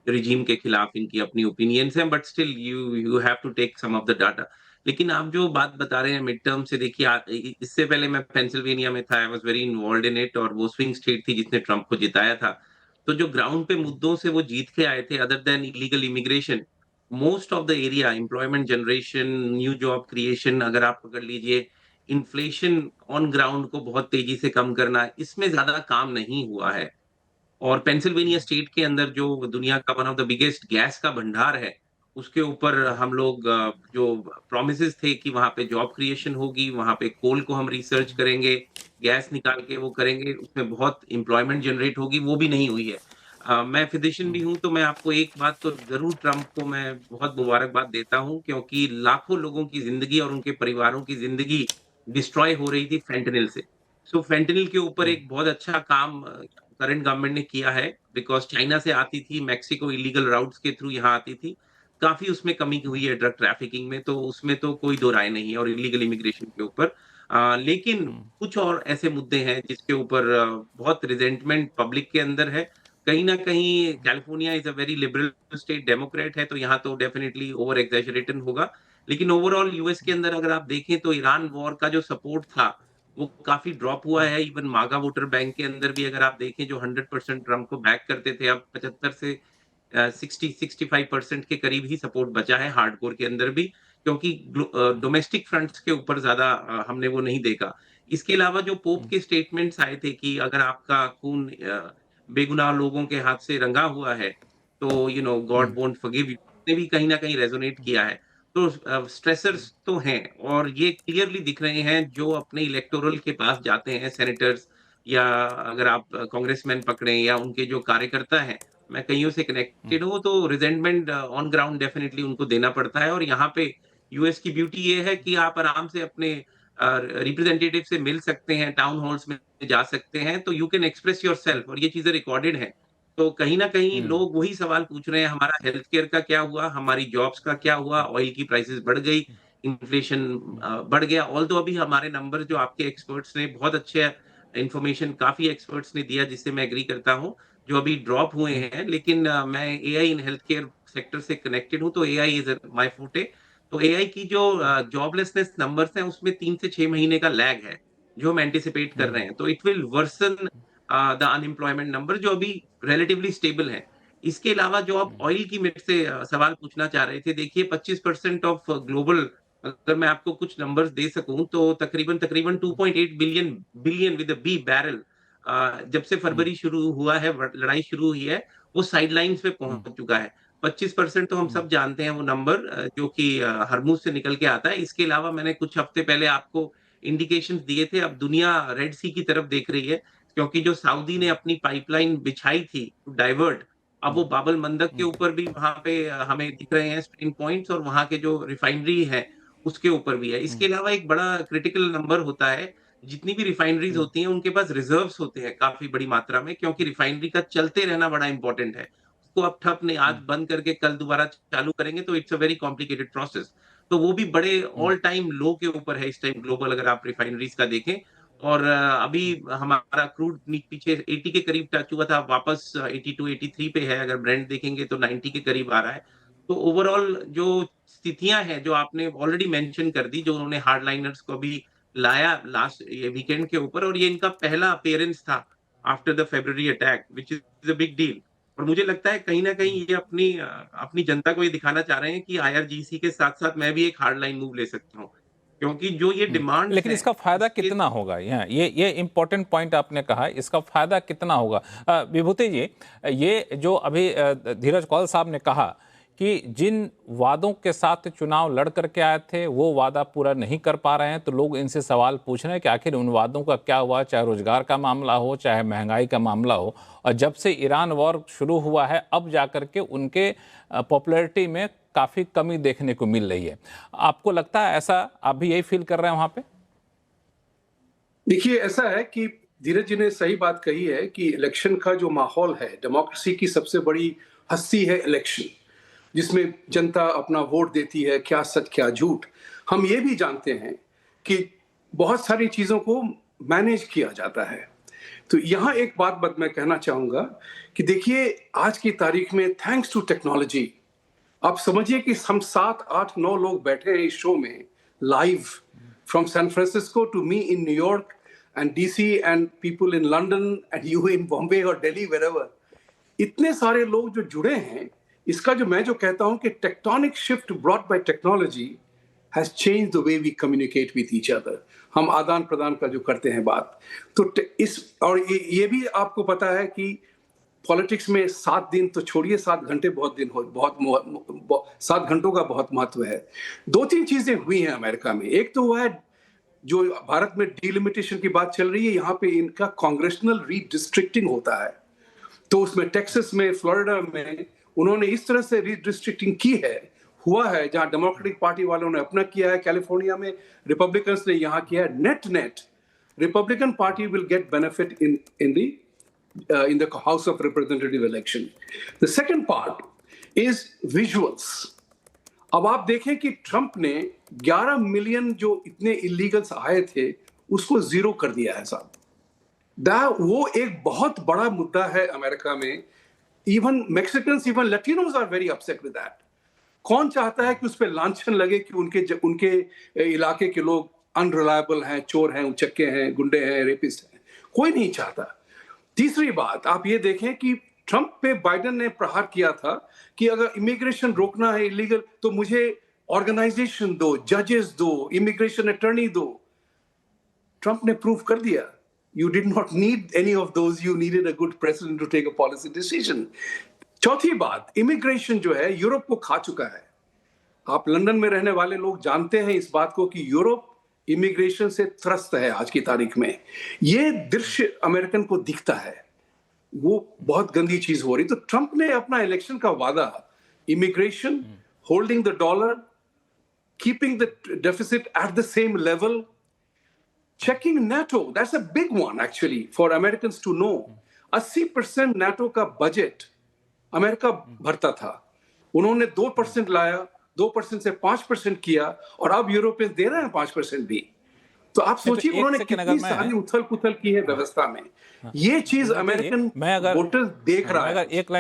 रिजीम के खिलाफ इनकी अपनी ओपिनियंस हैं, but still you have to take some of the data. लेकिन आप जो बात बता रहे हैं मिड टर्म से, देखिए इससे पहले मैं पेंसिल्वेनिया में था, I was very involved in it, और वो स्विंग स्टेट थी जिसने ट्रम्प को जिताया था। तो जो ग्राउंड पे मुद्दों से वो जीत के आए थे, other than illegal immigration, most of the area, employment generation, new job creation, अगर आप पकड़ लीजिए, इन्फ्लेशन ऑन ग्राउंड को बहुत तेजी से कम करना, इसमें ज्यादा काम नहीं हुआ है। और पेंसिल्वेनिया स्टेट के अंदर जो दुनिया का one of the biggest gas का भंडार है, उसके ऊपर हम लोग जो प्रोमिसेस थे कि वहां पे जॉब क्रिएशन होगी, वहां पे कोल को हम रिसर्च करेंगे, गैस निकाल के वो करेंगे, उसमें बहुत एम्प्लॉयमेंट जनरेट होगी, वो भी नहीं हुई है। मैं फिजिशियन भी हूं, तो मैं आपको एक बात तो जरूर ट्रम्प को मैं बहुत मुबारकबाद देता हूं, क्योंकि लाखों लोगों की जिंदगी और उनके परिवारों की जिंदगी डिस्ट्रॉय हो रही थी फेंटनिल से। सो फेंटनिल के ऊपर एक बहुत अच्छा काम करंट गवर्नमेंट ने किया है, बिकॉज़ चाइना से आती थी, मेक्सिको इलीगल राउट्स के थ्रू यहाँ आती थी। काफ़ी उसमें कमी हुई है ड्रग ट्रैफिकिंग में, तो उसमें तो कोई दो राय नहीं है, और इलीगल इमिग्रेशन के ऊपर। लेकिन कुछ और ऐसे मुद्दे हैं जिसके ऊपर बहुत रिजेंटमेंट पब्लिक के अंदर है। कहीं न कहीं California is a very liberal state, Democrat है, तो यहाँ तो डेफिनिटली ओवर एक्ज़ैजरेटेड होगा। लेकिन ओवरऑल यूएस के अंदर अगर आप देखें तो ईरान वॉर का जो सपोर्ट था, वो काफ़ी ड्रॉप हुआ है। इवन मागा वोटर बैंक के अंदर भी अगर आप देखें, जो 100% ट्रम्प को बैक करते थे, अब 75 से 60-65% के करीब ही सपोर्ट बचा है हार्डकोर के अंदर भी, क्योंकि डोमेस्टिक फ्रंट्स के ऊपर ज़्यादा हमने वो नहीं देखा। इसके अलावा जो पोप के स्टेटमेंट्स आए थे कि अगर आपका खून बेगुनाह लोगों के हाथ से रंगा हुआ है, तो गॉड वोंट फॉरगिव यू, ने भी कहीं न कहीं रेज़ोनेट किया है। तो स्ट्रेसर्स तो हैं, और ये क्लियरली दिख रहे हैं जो अपने इलेक्टोरल के पास जाते हैं, सेनेटर्स, या अगर आप कांग्रेसमैन पकड़ें या उनके जो कार्यकर्ता हैं, मैं कईयों से कनेक्टेड हूँ, तो रिजेंटमेंट ऑन ग्राउंड डेफिनिटली उनको देना पड़ता है। और यहाँ पे यूएस की ब्यूटी ये है कि आप आराम से अपने रिप्रेजेंटेटिव से मिल सकते हैं, टाउन हॉल्स में जा सकते हैं, तो यू कैन एक्सप्रेस योरसेल्फ, और ये चीज़ें रिकॉर्डेड हैं। तो कहीं न कहीं लोग वही सवाल पूछ रहे हैं, हमारा हेल्थ केयर का क्या हुआ? हमारी जॉब्स का क्या हुआ? ऑयल की प्राइसेज़ बढ़ गई, इन्फ्लेशन बढ़ गया। ऑल्दो अभी हमारे नंबर जो आपके एक्सपर्ट्स ने बहुत अच्छे इन्फॉर्मेशन, काफ़ी एक्सपर्ट्स ने दिया, जिससे मैं एग्री करता हूँ, जो अभी ड्रॉप हुए हैं। लेकिन मैं AI in health care sector से कनेक्टेड हूँ, तो एआई इज़ माय फोर्टे। तो एआई की जो जॉबलेसनेस नंबर्स हैं, उसमें 3 से 6 महीने का लैग है, जो हम एंटिसिपेट कर रहे हैं। तो it will worsen the unemployment number, जो अभी रिलेटिवली स्टेबल है। इसके अलावा जो आप ऑयल की मेरे से सवाल पूछना चाह रहे थे, देखिए 25% ऑफ ग्लोबल, अगर मैं आपको कुछ नंबर्स दे सकूं, तो तकरीबन 2.8 billion billion with a B barrel, जब से फरवरी शुरू हुआ है, लड़ाई शुरू हुई है, वो साइडलाइंस पे पहुंच चुका है। 25% तो हम सब जानते हैं वो नंबर, जो कि हरमुज से निकल के आता है। इसके अलावा मैंने कुछ हफ्ते पहले आपको इंडिकेशंस दिए थे, अब दुनिया रेड सी की तरफ देख रही है, क्योंकि जो सऊदी ने अपनी पाइपलाइन बिछाई थी टू डाइवर्ट, अब वो बाबल मंदक के ऊपर भी वहां पे हमें दिख रहे हैं स्ट्रेन पॉइंट्स, और वहां के जो रिफाइनरी है उसके ऊपर भी है। इसके अलावा एक बड़ा क्रिटिकल नंबर होता है, जितनी भी रिफाइनरीज होती हैं उनके पास रिजर्व्स होते हैं काफी बड़ी मात्रा में, क्योंकि रिफाइनरी का चलते रहना बड़ा इंपॉर्टेंट है। उसको आप ठप नहीं, आज बंद करके कल दोबारा चालू करेंगे, तो it's a very complicated process. तो वो भी बड़े ऑल टाइम लो के ऊपर है इस टाइम ग्लोबल, अगर आप रिफाइनरीज का देखें। और अभी हमारा क्रूड पीछे 80 के करीब टच हुआ था, वापस 82 83 पे है। अगर ब्रेंट देखेंगे तो 90 के करीब आ रहा है। तो ओवरऑल जो स्थितियां हैं, जो आपने ऑलरेडी मेंशन कर दी, जो उन्होंने हार्डलाइनर्स को भी लाया लास्ट ये वीकेंड के ऊपर, और ये इनका पहला अपीयरेंस था after the February attack, which is a big deal. और मुझे लगता है कहीं ना कहीं ये अपनी जनता को ये दिखाना चाह रहे हैं कि आईआरजीसी के साथ साथ मैं भी एक हार्डलाइन मूव ले सकता हूँ, क्योंकि जो ये डिमांड्स लेकिन हैं, इसका फायदा इसके कितना होगा? यहाँ ये इंपॉर्टेंट पॉइंट आपने कहा, इसका फायदा कितना होगा? विभूति जी, ये जो अभी धीरज कौल साहब ने कहा कि जिन वादों के साथ चुनाव लड़ करके आए थे वो वादा पूरा नहीं कर पा रहे हैं, तो लोग इनसे सवाल पूछ रहे हैं कि आखिर उन वादों का क्या हुआ, चाहे रोजगार का मामला हो, चाहे महंगाई का मामला हो। और जब से ईरान वॉर शुरू हुआ है, अब जाकर के उनके पॉपुलैरिटी में काफी कमी देखने को मिल रही है। आपको लगता है ऐसा? आप भी यही फील कर रहे हैं वहां पे? देखिए, ऐसा है कि धीरज जी ने सही बात कही है कि इलेक्शन का जो माहौल है, डेमोक्रेसी की सबसे बड़ी हस्ती है इलेक्शन, जिसमें जनता अपना वोट देती है, क्या सच क्या झूठ। हम ये भी जानते हैं कि बहुत सारी चीज़ों को मैनेज किया जाता है। तो यहाँ एक बात मैं कहना चाहूंगा कि देखिए आज की तारीख में थैंक्स टू टेक्नोलॉजी आप समझिए कि हम 7, 8, 9 लोग बैठे हैं इस शो में live from San Francisco to me in New York and DC and people in London and you in Bombay और दिल्ली वेरेवर। इतने सारे लोग जो जुड़े हैं, इसका जो मैं कहता हूं कि tectonic shift brought by technology has change the way we communicate with each other. हम आदान प्रदान का जो करते हैं बात, तो इस और ये भी आपको पता है कि पॉलिटिक्स में 7 दिन तो छोड़िए, 7 घंटे बहुत 7 घंटों का बहुत महत्व है। 2-3 चीजें हुई हैं अमेरिका में। एक तो हुआ है जो भारत में डिलिमिटेशन की बात चल रही है, यहाँ पे इनका कांग्रेशनल रीडिस्ट्रिक्टिंग होता है। तो उसमें टेक्सास में, फ्लोरिडा में उन्होंने इस तरह से रीडिस्ट्रिक्टिंग की है, हुआ है, जहां डेमोक्रेटिक पार्टी वालों ने अपना किया है, कैलिफोर्निया में रिपब्लिकन्स ने यहाँ किया है। Net Republican party will get benefit in the House of Representative election. The second part is visuals. अब आप देखें कि ट्रंप ने 11 मिलियन जो इतने इलीगल्स आए थे उसको जीरो कर दिया है साहब। वो एक बहुत बड़ा मुद्दा है अमेरिका में। Even Mexicans, even Latinos are very upset with that. कौन चाहता है कि उस पर लांछन लगे कि उनके इलाके के लोग अनरिलायबल हैं, चोर हैं, उचक्के हैं, गुंडे हैं, रेपिस्ट हैं? कोई नहीं चाहता। तीसरी बात आप ये देखें कि ट्रंप पे बाइडेन ने प्रहार किया था कि अगर इमिग्रेशन रोकना है इलीगल तो मुझे ऑर्गेनाइजेशन दो, जजेस दो, इमिग्रेशन अटॉर्नी दो। ट्रंप ने प्रूव कर दिया you did not need any of those, you needed a good president to take a policy decision. चौथी बात, इमिग्रेशन जो है यूरोप को खा चुका है। आप लंदन में रहने वाले लोग जानते हैं इस बात को कि यूरोप इमिग्रेशन से त्रस्त है आज की तारीख में। ये दृश्य अमेरिकन को दिखता है, वो बहुत गंदी चीज हो रही। तो ट्रंप ने अपना इलेक्शन का वादा, immigration, holding the dollar, keeping the deficit at the same level, checking NATO, that's a big one actually for Americans to know. 80% NATO का बजट अमेरिका भरता था, उन्होंने 2% लाया, 2% से 5% किया, और अब यूरोपियन दे रहे हैं 5% भी। तो आप सोचिए उन्होंने कितनी सारी उथल पुथल की है व्यवस्था में। ये चीज अमेरिकन वोटर्स देख रहा है। अगर एक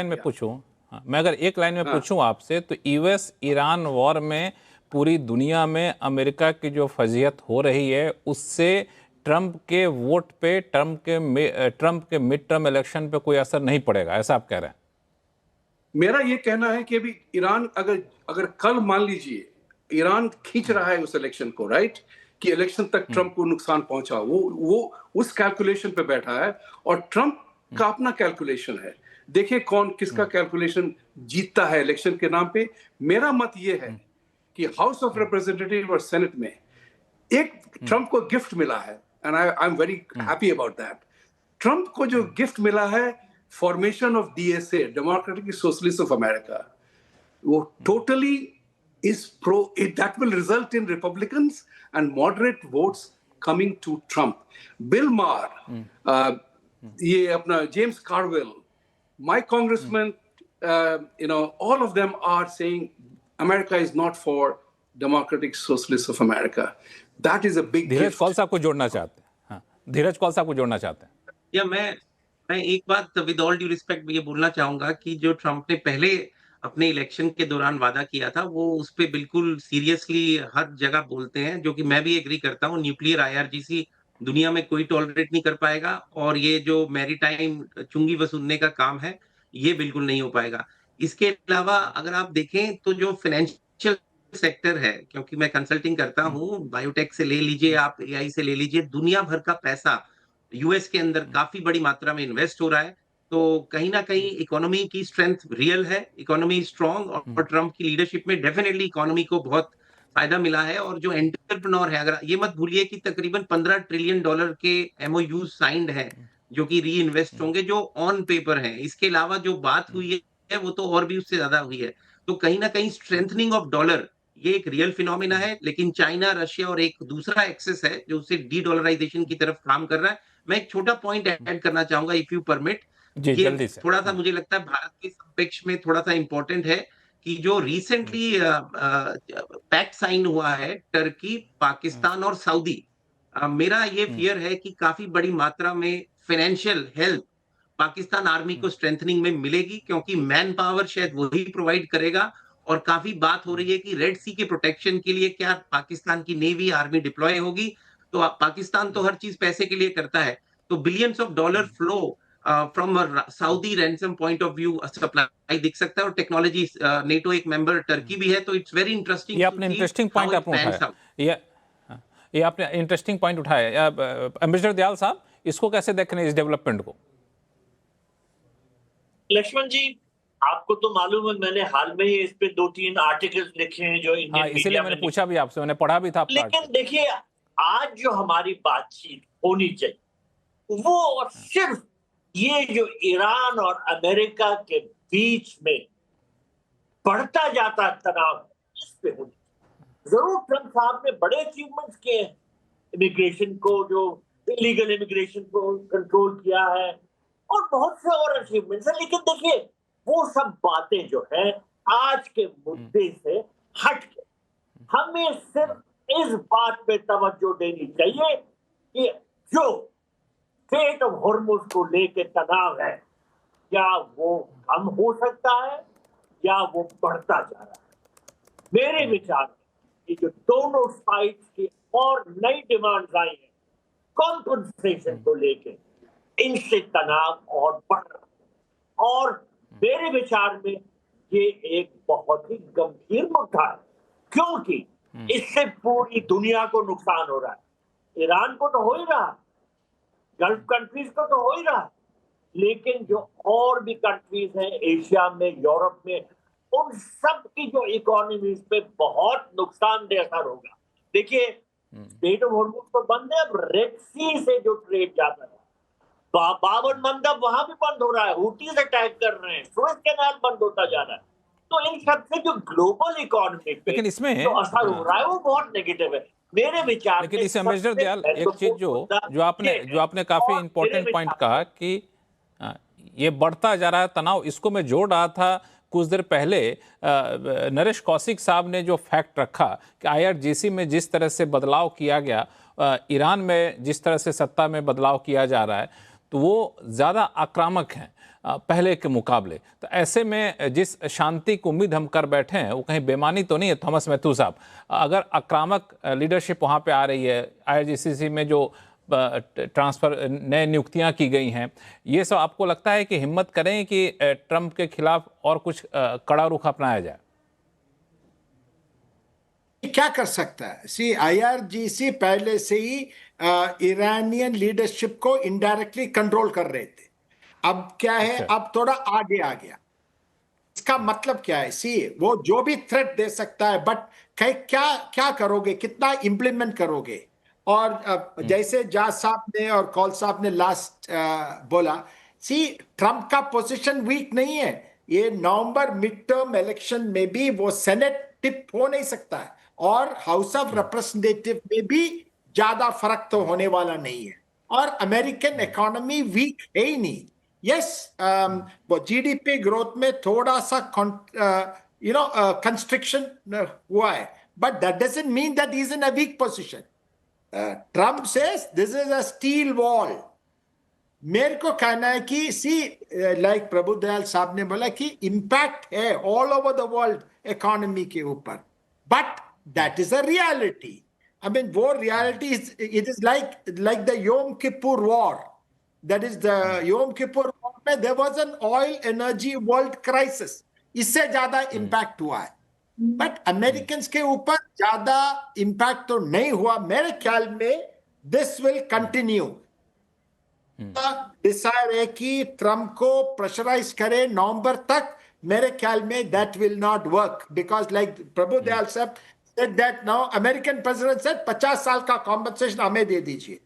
लाइन में पूछूं आपसे, तो यूएस ईरान वॉर में पूरी दुनिया में अमेरिका की जो फजीहत हो रही है उससे ट्रंप के वोट पे, ट्रंप के मिड टर्म इलेक्शन पे कोई असर नहीं पड़ेगा, ऐसा आप कह रहे हैं? मेरा ये कहना है कि अभी ईरान अगर कल मान लीजिए ईरान खींच रहा है उस इलेक्शन को, राइट, कि इलेक्शन तक ट्रंप को नुकसान पहुंचा, वो उस कैलकुलेशन पे बैठा है, और ट्रंप का अपना कैलकुलेशन है। देखिए कौन किसका कैलकुलेशन जीतता है इलेक्शन के नाम पे। मेरा मत ये है कि हाउस ऑफ रिप्रेजेंटेटिव और सेनेट में एक ट्रंप को गिफ्ट मिला है, and I am very happy about that. Trump को जो गिफ्ट मिला है formation of DSA, democratic socialist of America, वो totally is pro, that will result in Republicans and moderate votes coming to Trump. Bill Maher, ये अपना James Carville, my congressman, all of them are saying America is not for democratic socialists of America. That is a big Dheeraj gift. Kaul साहब को जोड़ना चाहते हैं? हाँ, धीरज कौल साहब को जोड़ना चाहते हैं? या मैं एक बात विद ऑल ड्यू रिस्पेक्ट ये बोलना चाहूंगा कि जो ट्रंप ने पहले अपने इलेक्शन के दौरान वादा किया था, वो उस पे बिल्कुल सीरियसली हर जगह बोलते हैं, जो कि मैं भी एग्री करता हूँ। न्यूक्लियर IRGC दुनिया में कोई टॉलरेट नहीं कर पाएगा, और ये जो मैरीटाइम चुंगी वसूलने का काम है, ये बिल्कुल नहीं हो पाएगा। इसके अलावा अगर आप देखें तो जो फाइनेंशियल सेक्टर है, क्योंकि मैं कंसल्टिंग करता हूँ, बायोटेक से ले लीजिए आप, AI से ले लीजिए, दुनिया भर का पैसा यूएस के अंदर काफी बड़ी मात्रा में इन्वेस्ट हो रहा है। तो कहीं ना कहीं इकोनॉमी की स्ट्रेंथ रियल है, इकोनॉमी स्ट्रांग, और ट्रंप की लीडरशिप में डेफिनेटली इकोनॉमी को बहुत फायदा मिला है। और जो एंटरप्रेन्योर है, अगर ये मत भूलिए कि तकरीबन $15 ट्रिलियन के MOU साइंड है, जो कि री इन्वेस्ट होंगे, जो ऑन पेपर है। इसके अलावा जो बात हुई है वो तो और भी उससे ज्यादा हुई है। तो कहीं ना कहीं स्ट्रेंथनिंग ऑफ डॉलर ये एक रियल फिनोमिना है, लेकिन चाइना, रशिया और एक दूसरा एक्सेस है जो उसे डी डॉलराइजेशन की तरफ काम कर रहा है। मैं एक छोटा पॉइंट ऐड करना चाहूंगा, इफ यू परमिट। ये थोड़ा सा मुझे लगता है भारत के संपेक्ष में थोड़ा सा इंपॉर्टेंट है कि जो रिसेंटली पैक्ट साइन हुआ है टर्की, पाकिस्तान और सऊदी, मेरा ये फियर है कि काफी बड़ी मात्रा में फाइनेंशियल हेल्प पाकिस्तान आर्मी को स्ट्रेंथनिंग में मिलेगी, क्योंकि मैन पावर शायद वही प्रोवाइड करेगा। और काफी बात हो रही है कि रेड सी के प्रोटेक्शन के लिए क्या पाकिस्तान की नेवी आर्मी डिप्लॉय होगी। तो पाकिस्तान तो हर चीज पैसे के लिए करता है, तो billions of dollar flow from Saudi ransom point of view supply दिख सकता है। और टेक्नोलॉजी, नेटो एक मेंबर टर्की भी है, तो इट्स वेरी इंटरेस्टिंग। ये आपने इंटरेस्टिंग पॉइंट आपने उठाया, ये आपने इंटरेस्टिंग पॉइंट उठाया। एम्बेसडर दयाल साहब, इसको कैसे देख रहे हैं, इस डेवलपमेंट को? लक्ष्मण जी, आपको तो मालूम है, मैंने हाल में ही इस पे 2-3 आर्टिकल्स लिखे हैं जो इंडियन इसीलिए मीडिया मैंने में पूछा भी आपसे, मैंने पढ़ा भी था आपका। लेकिन देखिए, आज जो हमारी बातचीत होनी चाहिए वो सिर्फ ये जो ईरान और अमेरिका के बीच में बढ़ता जाता तनाव, इस पे होनी चाहिए। जरूर ट्रम्प साहब ने बड़े अचीवमेंट्स किए हैं, इमिग्रेशन को, जो इलीगल इमिग्रेशन को कंट्रोल किया है, और बहुत से और अचीवमेंट्स हैं। लेकिन देखिए, वो सब बातें जो है आज के मुद्दे से हट के हमें सिर्फ इस बात पे तवज्जो देनी चाहिए कि जो स्ट्रेट ऑफ हॉर्मुज को लेके तनाव है, क्या वो कम हो सकता है या वो बढ़ता जा रहा है। मेरे विचार में ये जो दोनों साइड्स की और नई डिमांड्स आई है कॉम्पनसेशन को लेके, इनसे तनाव और बढ़ रहा है। और मेरे विचार में ये एक बहुत ही गंभीर मुद्दा है, क्योंकि इससे पूरी दुनिया को नुकसान हो रहा है। ईरान को तो हो ही रहा है, गल्फ कंट्रीज को तो हो ही रहा है, लेकिन जो और भी कंट्रीज हैं एशिया में, यूरोप में, उन सब की जो इकोनॉमीज पे बहुत नुकसानदेह असर होगा। देखिए, स्ट्रेट ऑफ हॉर्मुज तो बंद है, अब रेड सी से जो ट्रेड जाता है, बाबन मंदब वहां भी बंद हो रहा है, हुटीज अटैक कर रहे हैं, सुएज कैनाल बंद होता जा रहा है। तो इन सब से जो ग्लोबल इकोनॉमी पे लेकिन इसमें जो असर हो रहा है वो बहुत नेगेटिव है मेरे विचार। लेकिन इस एम्बेसडर दयाल, एक चीज जो आपने काफी इंपॉर्टेंट पॉइंट कहा कि ये बढ़ता जा रहा है तनाव, इसको मैं जोड़ रहा था कुछ देर पहले। नरेश कौशिक साहब ने जो फैक्ट रखा कि IRGC में जिस तरह से बदलाव किया गया, ईरान में जिस तरह से सत्ता में बदलाव किया जा रहा है, तो वो ज़्यादा आक्रामक हैं पहले के मुकाबले। तो ऐसे में जिस शांति की उम्मीद हम कर बैठे हैं वो कहीं बेमानी तो नहीं है। थॉमस मैथ्यू साहब, अगर आक्रामक लीडरशिप वहाँ पे आ रही है, IRGC में जो ट्रांसफर नए नियुक्तियां की गई हैं, ये सब आपको लगता है कि हिम्मत करें कि ट्रंप के खिलाफ और कुछ कड़ा रुख अपनाया जाए? क्या कर सकता है? IRGC पहले से ही ईरानियन लीडरशिप को इनडायरेक्टली कंट्रोल कर रहे थे। अब क्या है, अच्छा। अब थोड़ा आगे आ गया। इसका मतलब क्या है? वो जो भी थ्रेट दे सकता है, बट क्या करोगे, कितना इंप्लीमेंट करोगे? और जैसे जाज साहब ने और कौल साहब ने लास्ट बोला, ट्रंप का पोजीशन वीक नहीं है। ये नवंबर मिड टर्म इलेक्शन में भी वो सेनेट टिप हो नहीं सकता है, और हाउस ऑफ रिप्रेजेंटेटिव में भी ज्यादा फर्क तो होने वाला नहीं है। और अमेरिकन इकोनॉमी वीक है ही नहीं। यस, वो GDP ग्रोथ में थोड़ा सा कंस्ट्रिक्शन हुआ है, but that doesn't mean that he is in a weak position. Trump says this is a steel wall. मेरे को कहना है कि लाइक प्रभु दयाल साहब ने बोला कि इंपैक्ट है all over the world economy के ऊपर, but that is a reality. I mean, war reality it is like the Yom Kippur War. That is the Yom Kippur War में there was an oil energy world crisis. इससे ज्यादा impact हुआ है, but Americans के ऊपर ज्यादा impact तो नहीं हुआ। मेरे ख्याल में दिस विल कंटिन्यू। डिसाइड है कि ट्रंप को प्रेशराइज करे नवंबर तक। मेरे ख्याल में that will not work, because like Prabhu Dayal साहब said that now American president said 50 साल का compensation हमें दे दीजिए।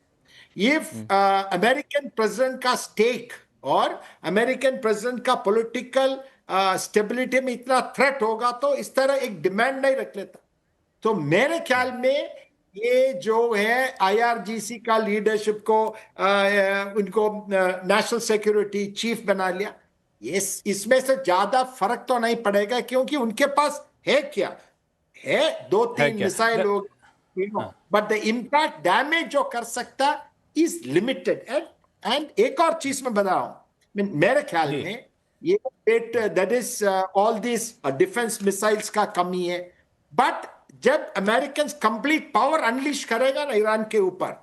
If American president का stake और American president का political stability में इतना threat होगा तो इस तरह एक demand नहीं रख लेता। तो मेरे ख्याल में ये जो है IRGC का लीडरशिप को उनको नेशनल सिक्योरिटी चीफ बना लिया, इसमें से ज्यादा फर्क तो नहीं पड़ेगा, क्योंकि उनके पास है क्या है, 2-3 मिसाइल लोग, बट द इम्पैक्ट डैमेज जो कर सकता इज लिमिटेड। एंड एंड एक और चीज मैं बता रहा हूं, मेरे ख्याल में ये that is all this defence missiles का कमी है, बट जब अमेरिकन कंप्लीट पावर अनलीश करेगा ना ईरान के ऊपर,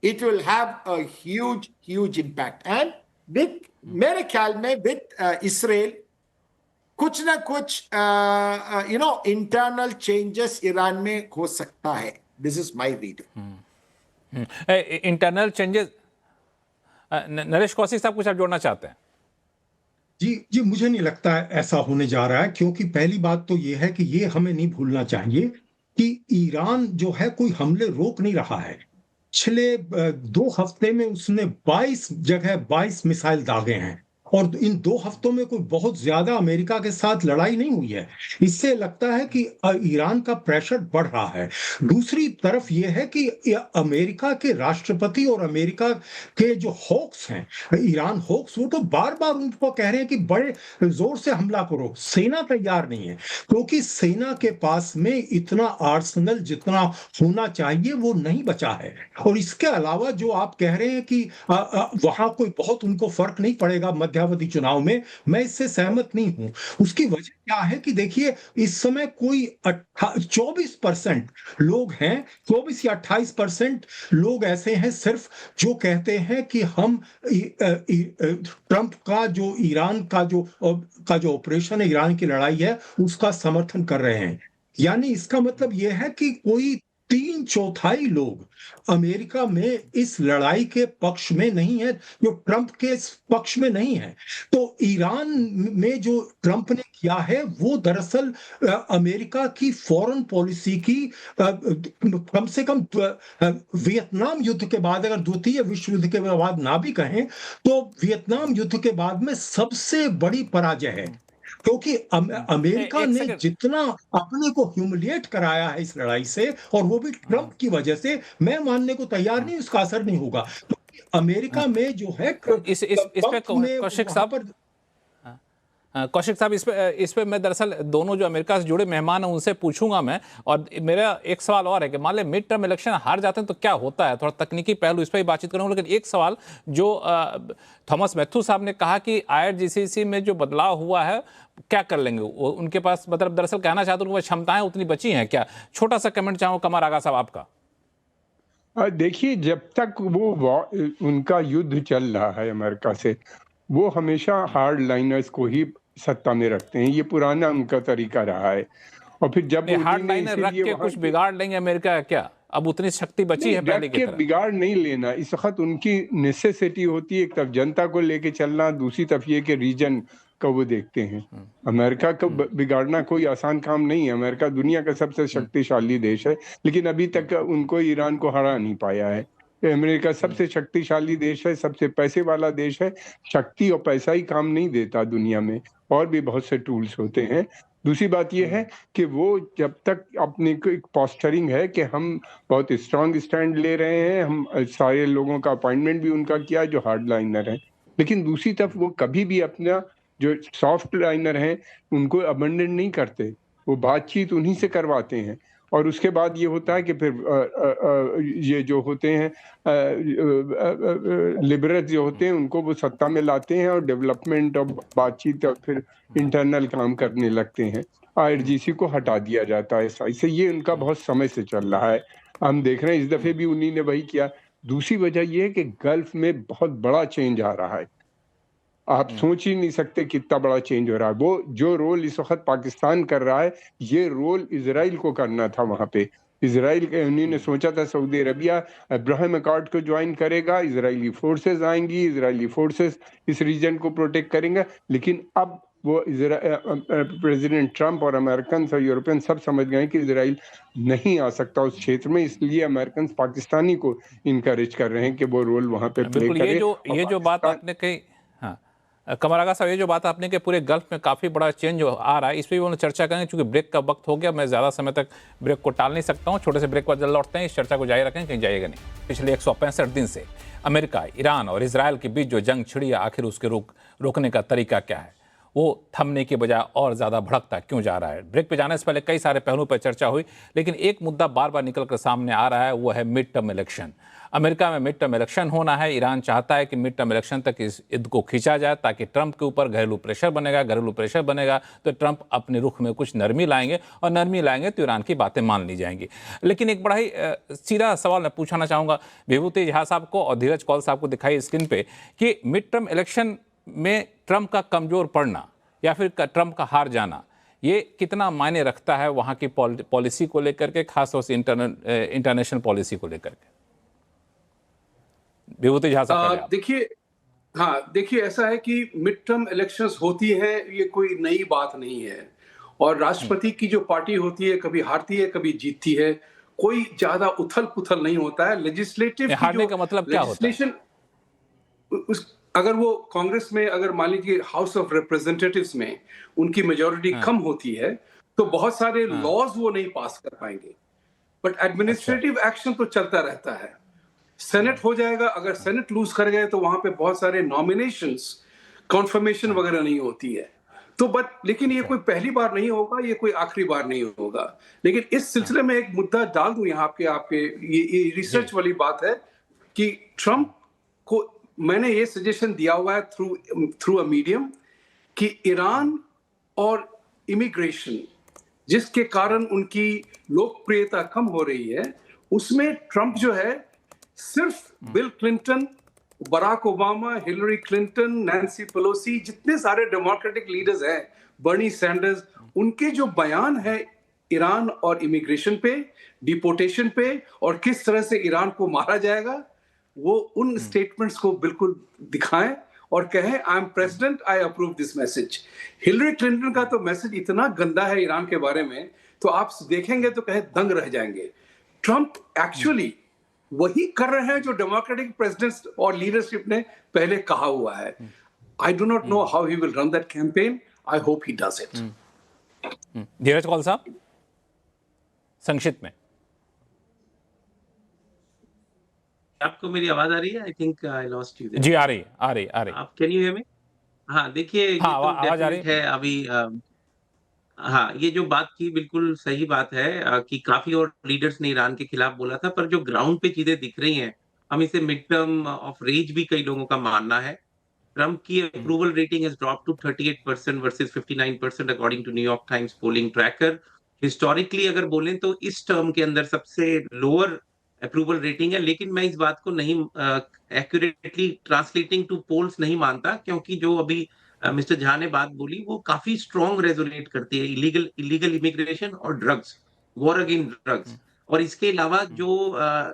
it will have a huge impact. And with मेरे ख्याल में विद इसराइल कुछ ना कुछ इंटरनल चेंजेस ईरान में हो सकता है। This is my reading. Internal changes, Naresh Kaushik साहब कुछ आप जोड़ना चाहते हैं? जी मुझे नहीं लगता है ऐसा होने जा रहा है, क्योंकि पहली बात तो ये है कि ये हमें नहीं भूलना चाहिए कि ईरान जो है कोई हमले रोक नहीं रहा है। पिछले 2 हफ्ते में उसने 22 जगह 22 मिसाइल दागे हैं, और इन 2 हफ्तों में कोई बहुत ज्यादा अमेरिका के साथ लड़ाई नहीं हुई है। इससे लगता है कि ईरान का प्रेशर बढ़ रहा है। दूसरी तरफ यह है कि अमेरिका के राष्ट्रपति और अमेरिका के जो होक्स हैं, ईरान होक्स, वो तो बार बार उनको कह रहे हैं कि बड़े जोर से हमला करो। सेना तैयार नहीं है, क्योंकि सेना के पास में इतना आर्सेनल जितना होना चाहिए वो नहीं बचा है। और इसके अलावा जो आप कह रहे हैं कि वहां कोई बहुत उनको फर्क नहीं पड़ेगा मध्यावधि चुनाव में, मैं इससे सहमत नहीं हूं। उसकी वजह क्या है कि देखिए, इस समय कोई 24% लोग हैं, 24 या 28% लोग ऐसे हैं सिर्फ, जो कहते हैं कि हम ट्रंप का जो ईरान का जो ऑपरेशन है, ईरान की लड़ाई है, उसका समर्थन कर रहे हैं। यानी इसका मतलब यह है कि कोई 3/4 लोग अमेरिका में इस लड़ाई के पक्ष में नहीं है, जो ट्रंप के पक्ष में नहीं है। तो ईरान में जो ट्रंप ने किया है वो दरअसल अमेरिका की फॉरेन पॉलिसी की कम से कम वियतनाम युद्ध के बाद, अगर द्वितीय विश्व युद्ध के बाद ना भी कहें, तो वियतनाम युद्ध के बाद में सबसे बड़ी पराजय है। क्योंकि अमेरिका ने जितना अपने को ह्यूमिलिएट कराया है इस लड़ाई से, और वो भी ट्रंप की वजह से, मैं मानने को तैयार नहीं उसका असर नहीं होगा। तो अमेरिका में जो है इस पे कौशिक साहब इस पे मैं दरअसल दोनों जो अमेरिका से जुड़े मेहमान हैं उनसे पूछूंगा मैं। और मेरा एक सवाल और है कि मान ले मिड टर्म इलेक्शन हार जाते हैं तो क्या होता है, थोड़ा तकनीकी पहलू इस पर ही बातचीत करूंगा। लेकिन एक सवाल जो थॉमस मैथ्यू साहब ने कहा कि IRGC में जो बदलाव हुआ है क्या कर लेंगे वो, उनके पास मतलब दरअसल कहना चाहते हैं क्षमताएं उतनी बची हैं क्या? छोटा सा कमेंट चाहूँ कमर आगा साहब आपका। देखिए, जब तक वो उनका युद्ध चल रहा है अमेरिका से, वो हमेशा हार्ड लाइनर्स को ही सत्ता में रखते हैं। ये पुराना उनका तरीका रहा है। और फिर जब हार्ड लाइनर रख के कुछ बिगाड़ लेंगे अमेरिका, क्या अब उतनी शक्ति बची है पहले की तरह? बिगाड़ नहीं लेना, इस वक्त उनकी नेसेसिटी होती है, एक तरफ जनता को लेके चलना, दूसरी तरफ ये कि रीजन को वो देखते हैं। अमेरिका को बिगाड़ना कोई आसान काम नहीं है। अमेरिका दुनिया का सबसे शक्तिशाली देश है, लेकिन अभी तक उनको ईरान को हरा नहीं पाया है। अमेरिका सबसे शक्तिशाली देश है, सबसे पैसे वाला देश है। शक्ति और पैसा ही काम नहीं देता दुनिया में, और भी बहुत से टूल्स होते हैं। दूसरी बात यह है कि वो जब तक अपने को एक पोस्चरिंग है कि हम बहुत स्ट्रांग स्टैंड ले रहे हैं, हम सारे लोगों का अपॉइंटमेंट भी उनका किया जो हार्ड लाइनर है, लेकिन दूसरी तरफ वो कभी भी अपना जो सॉफ्ट लाइनर हैं उनको अबंडन नहीं करते। वो बातचीत उन्हीं से करवाते हैं। और उसके बाद ये होता है कि फिर ये जो होते हैं लिबरल्स जो होते हैं उनको वो सत्ता में लाते हैं, और डेवलपमेंट और बातचीत और फिर इंटरनल काम करने लगते हैं। IRGC को हटा दिया जाता है ऐसे। ये उनका बहुत समय से चल रहा है। हम देख रहे हैं इस दफे भी उन्हीं ने वही किया। दूसरी वजह यह है कि गल्फ में बहुत बड़ा चेंज आ रहा है। आप सोच ही नहीं सकते कितना बड़ा चेंज हो रहा है। वो जो रोल इस वक्त पाकिस्तान कर रहा है, ये रोल इजराइल को करना था वहां पे। इजराइल के उन्होंने सोचा था सऊदी अरबिया अब्राहम अकॉर्ड को ज्वाइन करेगा, इजरायली फोर्सेस आएंगी, इजरायली फोर्सेस इस रीजन को प्रोटेक्ट करेंगे। लेकिन अब वो प्रेसिडेंट ट्रंप और अमेरिकन और यूरोपियन सब समझ गए कि इजराइल नहीं आ सकता उस क्षेत्र में, इसलिए अमेरिकन पाकिस्तानी को इनकरेज कर रहे हैं कि वो रोल वहां पे प्ले करे। ये जो बात आपने कही, कमरागा साहब, ये जो बात आपने कि पूरे गल्फ में काफ़ी बड़ा चेंज आ रहा है, इस पर भी चर्चा करेंगे। क्योंकि ब्रेक का वक्त हो गया, मैं ज़्यादा समय तक ब्रेक को टाल नहीं सकता हूँ। छोटे से ब्रेक पर जल्द लौटते हैं, इस चर्चा को जारी रखें, कहीं जाइएगा नहीं। पिछले 165 दिन से अमेरिका, ईरान और इसराइल के बीच जो जंग छिड़ी है, आखिर उसके रोकने का तरीका क्या है? वो थमने के बजाय और ज़्यादा भड़कता क्यों जा रहा है। ब्रेक पे जाने से पहले कई सारे पहलुओं पर चर्चा हुई, लेकिन एक मुद्दा बार बार निकल कर सामने आ रहा है, वो है मिड टर्म इलेक्शन। अमेरिका में मिड टर्म इलेक्शन होना है। ईरान चाहता है कि मिड टर्म इलेक्शन तक इस युद्ध को खींचा जाए ताकि ट्रंप के ऊपर घरेलू प्रेशर बनेगा तो ट्रंप अपने रुख में कुछ नरमी लाएंगे, और नरमी लाएंगे तो ईरान की बातें मान ली जाएंगी। लेकिन एक बड़ा ही सीधा सवाल मैं पूछना चाहूँगा विभूति झा साहब को और धीरज कौल साहब को दिखाई स्क्रीन पे कि मिड टर्म इलेक्शन में ट्रंप का कमजोर पड़ना या फिर ट्रंप का हार जाना, ये कितना मायने रखता है वहाँ की पॉलिसी को लेकर के, खासतौर से इंटरनेशनल पॉलिसी को लेकर के? विभूति झा साहब, देखिए ऐसा है कि मिड टर्म इलेक्शंस होती है, ये कोई नई बात नहीं है। और राष्ट्रपति की जो पार्टी होती है कभी हारती है कभी जीतती है, कोई ज्यादा उथल पुथल नहीं होता है। लेजिस्लेटिव हारने का मतलब क्या होता है? अगर वो कांग्रेस में, अगर मान लीजिए हाउस ऑफ रिप्रेजेंटेटिव्स में उनकी मेजोरिटी कम होती है तो बहुत सारे लॉज वो नहीं पास कर पाएंगे, बट एडमिनिस्ट्रेटिव एक्शन तो चलता रहता है। सेनेट हो जाएगा, अगर सेनेट लूज कर गए तो वहां पे बहुत सारे नॉमिनेशंस, कॉन्फर्मेशन वगैरह नहीं होती है। तो लेकिन ये कोई पहली बार नहीं होगा, ये कोई आखिरी बार नहीं होगा। लेकिन इस सिलसिले में एक मुद्दा डाल दूं यहाँ पे आपके, ये रिसर्च वाली बात है कि ट्रंप को मैंने ये सजेशन दिया हुआ है थ्रू अ मीडियम कि ईरान और इमिग्रेशन जिसके कारण उनकी लोकप्रियता कम हो रही है, उसमें ट्रंप जो है सिर्फ Bill Clinton, Barack Obama, Hillary Clinton, Nancy Pelosi, जितने सारे डेमोक्रेटिक लीडर्स हैं, बर्नी सैंडर्स, उनके जो बयान है ईरान और इमिग्रेशन पे, डिपोर्टेशन पे और किस तरह से ईरान को मारा जाएगा, वो उन स्टेटमेंट्स को बिल्कुल दिखाएं और कहें I am president, I approve this message. Hillary Clinton का तो मैसेज इतना गंदा है ईरान के बारे में, तो आप देखेंगे तो कहे दंग रह जाएंगे। ट्रंप एक्चुअली वही कर रहे हैं जो डेमोक्रेटिक प्रेसिडेंट्स और लीडरशिप ने पहले कहा हुआ है। I do not know how he will run that campaign, I hope he does it. Dheeraj Kaul साहब, संक्षिप्त में। आपको मेरी आवाज आ रही है? I think I lost you. जी आ रही। आप कैन यू हियर मी? हाँ, देखिए ये हाँ, तो आवाज आ रही डेफिनेट है अभी। हाँ, ये जो बात की बिल्कुल सही बात है कि काफी और लीडर्स ने ईरान के खिलाफ बोला था, पर जो ग्राउंड पे चीजें दिख रही हैं, हम इसे मिड टर्म ऑफ रेज भी कई लोगों का मानना है। ट्रंप की approval rating has drop to 38% versus 59% according to New York Times polling tracker. Historically अगर बोलें तो इस टर्म के अंदर सबसे लोअर अप्रूवल रेटिंग है, लेकिन मैं इस बात को नहीं एक्यूरेटली ट्रांसलेटिंग टू पोल्स नहीं मानता, क्योंकि जो अभी मिस्टर झा ने बात बोली वो काफी स्ट्रॉन्ग रेजोनेट करती है। इलीगल इमिग्रेशन और ड्रग्स, वॉर अगेंस्ट ड्रग्स, और इसके अलावा जो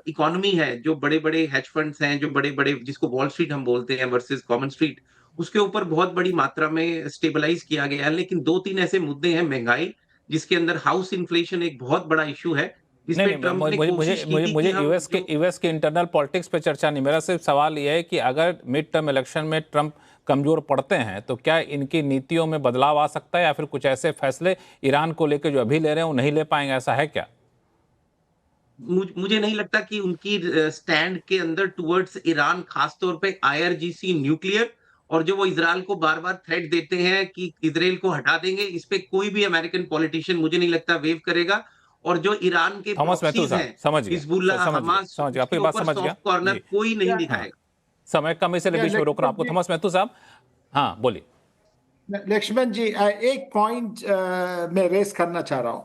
इकोनॉमी है, जो बड़े बड़े हेज फंड्स हैं, जो बड़े बड़े जिसको वॉल स्ट्रीट हम बोलते हैं वर्सेस कॉमन स्ट्रीट, उसके ऊपर बहुत बड़ी मात्रा में स्टेबलाइज किया गया है। लेकिन 2-3 ऐसे मुद्दे हैं, महंगाई, जिसके अंदर हाउस इन्फ्लेशन एक बहुत बड़ा इशू है, जिसमें ट्रंप ने कोशिश की थी मुझे कि यूएस के इंटरनल पॉलिटिक्स पे चर्चा नहीं, मेरा सिर्फ सवाल यह है कि अगर मिड टर्म इलेक्शन में ट्रंप कमजोर पड़ते हैं तो क्या इनकी नीतियों में बदलाव आ सकता है, या फिर कुछ ऐसे फैसले ईरान को लेकर जो अभी ले रहे हैं वो नहीं ले पाएंगे, ऐसा है क्या? मुझे नहीं लगता कि उनकी स्टैंड के अंदर टुवर्ड्स ईरान, खासतौर पे आईआरजीसी न्यूक्लियर, और जो वो इजराइल को बार बार थ्रेट देते हैं कि इजराइल को हटा देंगे, इस पे कोई भी अमेरिकन पॉलिटिशियन मुझे नहीं लगता वेव करेगा। और जो ईरान के प्रॉक्सीज हैं, हिजबुल्लाह, हमास, आपकी बात समझ गया, कॉर्नर कोई नहीं दिखाएगा। समय कम, इसलिए बीच में रोक रहा हूं आपको। थॉमस मेहतू साहब, हाँ बोलिए। लक्ष्मण जी, एक पॉइंट मैं रेस करना चाह रहा हूं।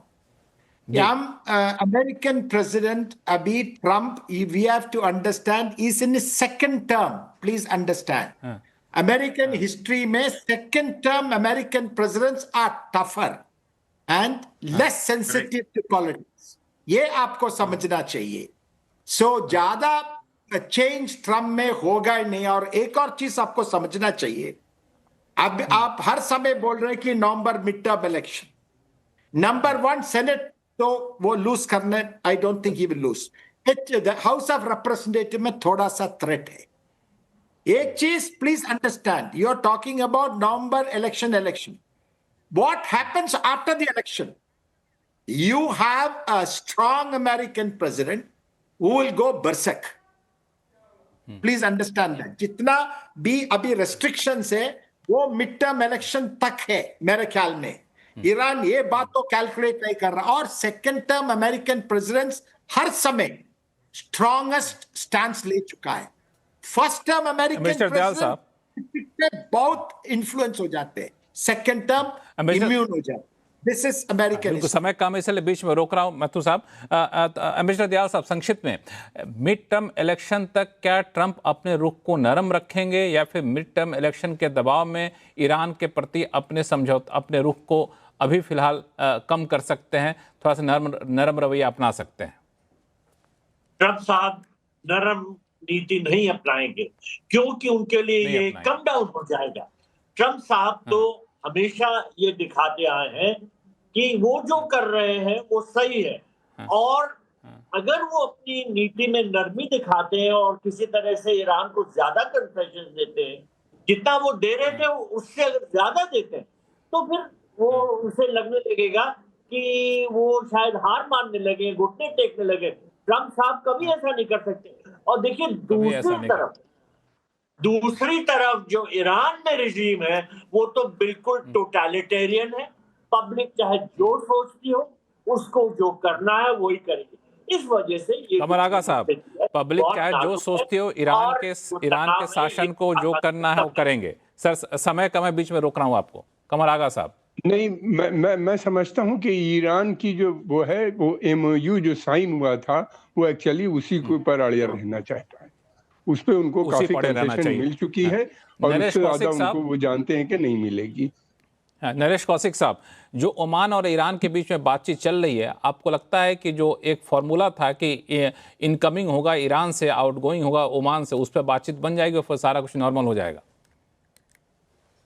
अमेरिकन प्रेसिडेंट अभी Trump, we have to understand, is in second term. Please understand, American history में second term American presidents are tougher and less sensitive to politics. ये आपको समझना चाहिए। सो ज्यादा चेंज ट्रम्प में होगा ही नहीं। और एक और चीज आपको समझना चाहिए, अब आप हर समय बोल रहे हैं कि November mid term election, number 1 senate तो वो लूज करने, I don't think he will lose. House of representative में थोड़ा सा थ्रेट है। एक चीज please understand, you are talking about November election. What happens after the election? You have a strong American president who will go berserk. Please understand that. जितना भी अभी restrictions है, वो मिड टर्म इलेक्शन तक है मेरे ख्याल में। ईरान ये बात तो कैलकुलेट नहीं कर रहा। और सेकेंड टर्म अमेरिकन प्रेसिडेंट हर समय स्ट्रॉन्गेस्ट स्टैंड ले चुका है। First term American mister Dayal साहब, प्रेसिडेंट बहुत इन्फ्लुएंस हो जाते हैं, सेकेंड टर्म मिस्टर- इम्यून हो जाते। This is American. बिल्कुल, समय कम है इसलिए बीच में रोक रहा हूं मथुर साहब। मिस्टर दयाल साहब, संक्षिप्त में, मिड टर्म इलेक्शन तक क्या ट्रंप अपने रुख को नरम रखेंगे या फिर मिड टर्म इलेक्शन के दबाव में ईरान के प्रति अपने रुख को अभी फिलहाल कम कर सकते हैं, थोड़ा सा नरम रवैया अपना सकते हैं? ट्रंप साहब नरम नीति नहीं अपनाएंगे क्योंकि उनके लिए नहीं ये अपनाएंगे। कम डाउन हो जाएगा। ट्रंप साहब तो हमेशा ये दिखाते आए हैं कि वो जो कर रहे हैं वो सही है, और अगर वो अपनी नीति में नरमी दिखाते हैं और किसी तरह से ईरान को ज्यादा कंसेशन देते हैं, जितना वो दे रहे थे उससे अगर ज्यादा देते हैं, तो फिर वो उसे लगने लगेगा कि वो शायद हार मानने लगे, घुटने टेकने लगे। ट्रंप साहब कभी ऐसा नहीं कर सकते। और देखिए दूसरी तरफ जो ईरान में रिजीम है वो तो बिल्कुल टोटलिटेरियन है। पब्लिक चाहे जो सोचती हो, उसको जो करना है वही करेगी। इस वजह से ये कमर आगा साहब, पब्लिक चाहे जो सोचती हो, ईरान के शासन को जो करना है वो करेंगे। सर, समय कम है, बीच में रोक रहा हूं आपको। कमर आगा साहब, नहीं, मैं समझता हूं कि ईरान की जो वो है, वो एमओयू जो साइन हुआ था, वो एक्चुअली उसी के ऊपर अड़िया रहना चाहता है। उस पे उनको उसी काफी पड़े रहना कंसेशन चाहिए। मिल चुकी है और नरेश उससे ज्यादा कौशिक साहब, उनको वो जानते हैं कि नहीं मिलेगी। नरेश कौशिक साहब, जो ओमान और ईरान के बीच में बातचीत चल रही है, आपको लगता है कि जो एक फॉर्मूला था कि इनकमिंग होगा ईरान से, आउटगोइंग होगा ओमान से, उस पर बातचीत बन जाएगी और फिर सारा कुछ नॉर्मल हो जाएगा?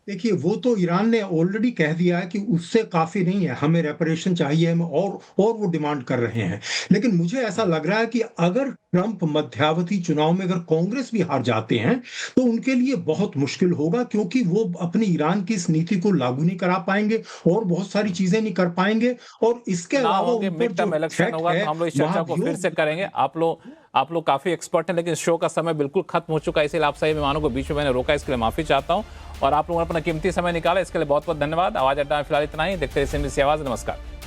देखिए, वो तो ईरान ने ऑलरेडी कह दिया है कि उससे काफी नहीं है, हमें रेपरेशन चाहिए, हमें और वो डिमांड कर रहे हैं। लेकिन मुझे ऐसा लग रहा है कि अगर ट्रंप मध्यावधि चुनाव में अगर कांग्रेस भी हार जाते हैं तो उनके लिए बहुत मुश्किल होगा, क्योंकि वो अपनी ईरान की इस नीति को लागू नहीं करा पाएंगे और बहुत सारी चीजें नहीं कर पाएंगे। और इसके अलावा उन पर मिड टर्म जो इलेक्शन थ्रेट होगा है, तो हम लोग इस चर्चा को फिर से करेंगे। आप लोग काफी एक्सपर्ट हैं, लेकिन शो का समय बिल्कुल खत्म हो चुका है, इसलिए आप सही मेहमानों को बीच में मैंने रोका, इसके लिए माफी चाहता हूं। और आप लोगों ने अपना कीमती समय निकाला, इसके लिए बहुत बहुत धन्यवाद। आवाज अड्डा में फिलहाल इतना ही। देखते रहिए CNBC आवाज। नमस्कार।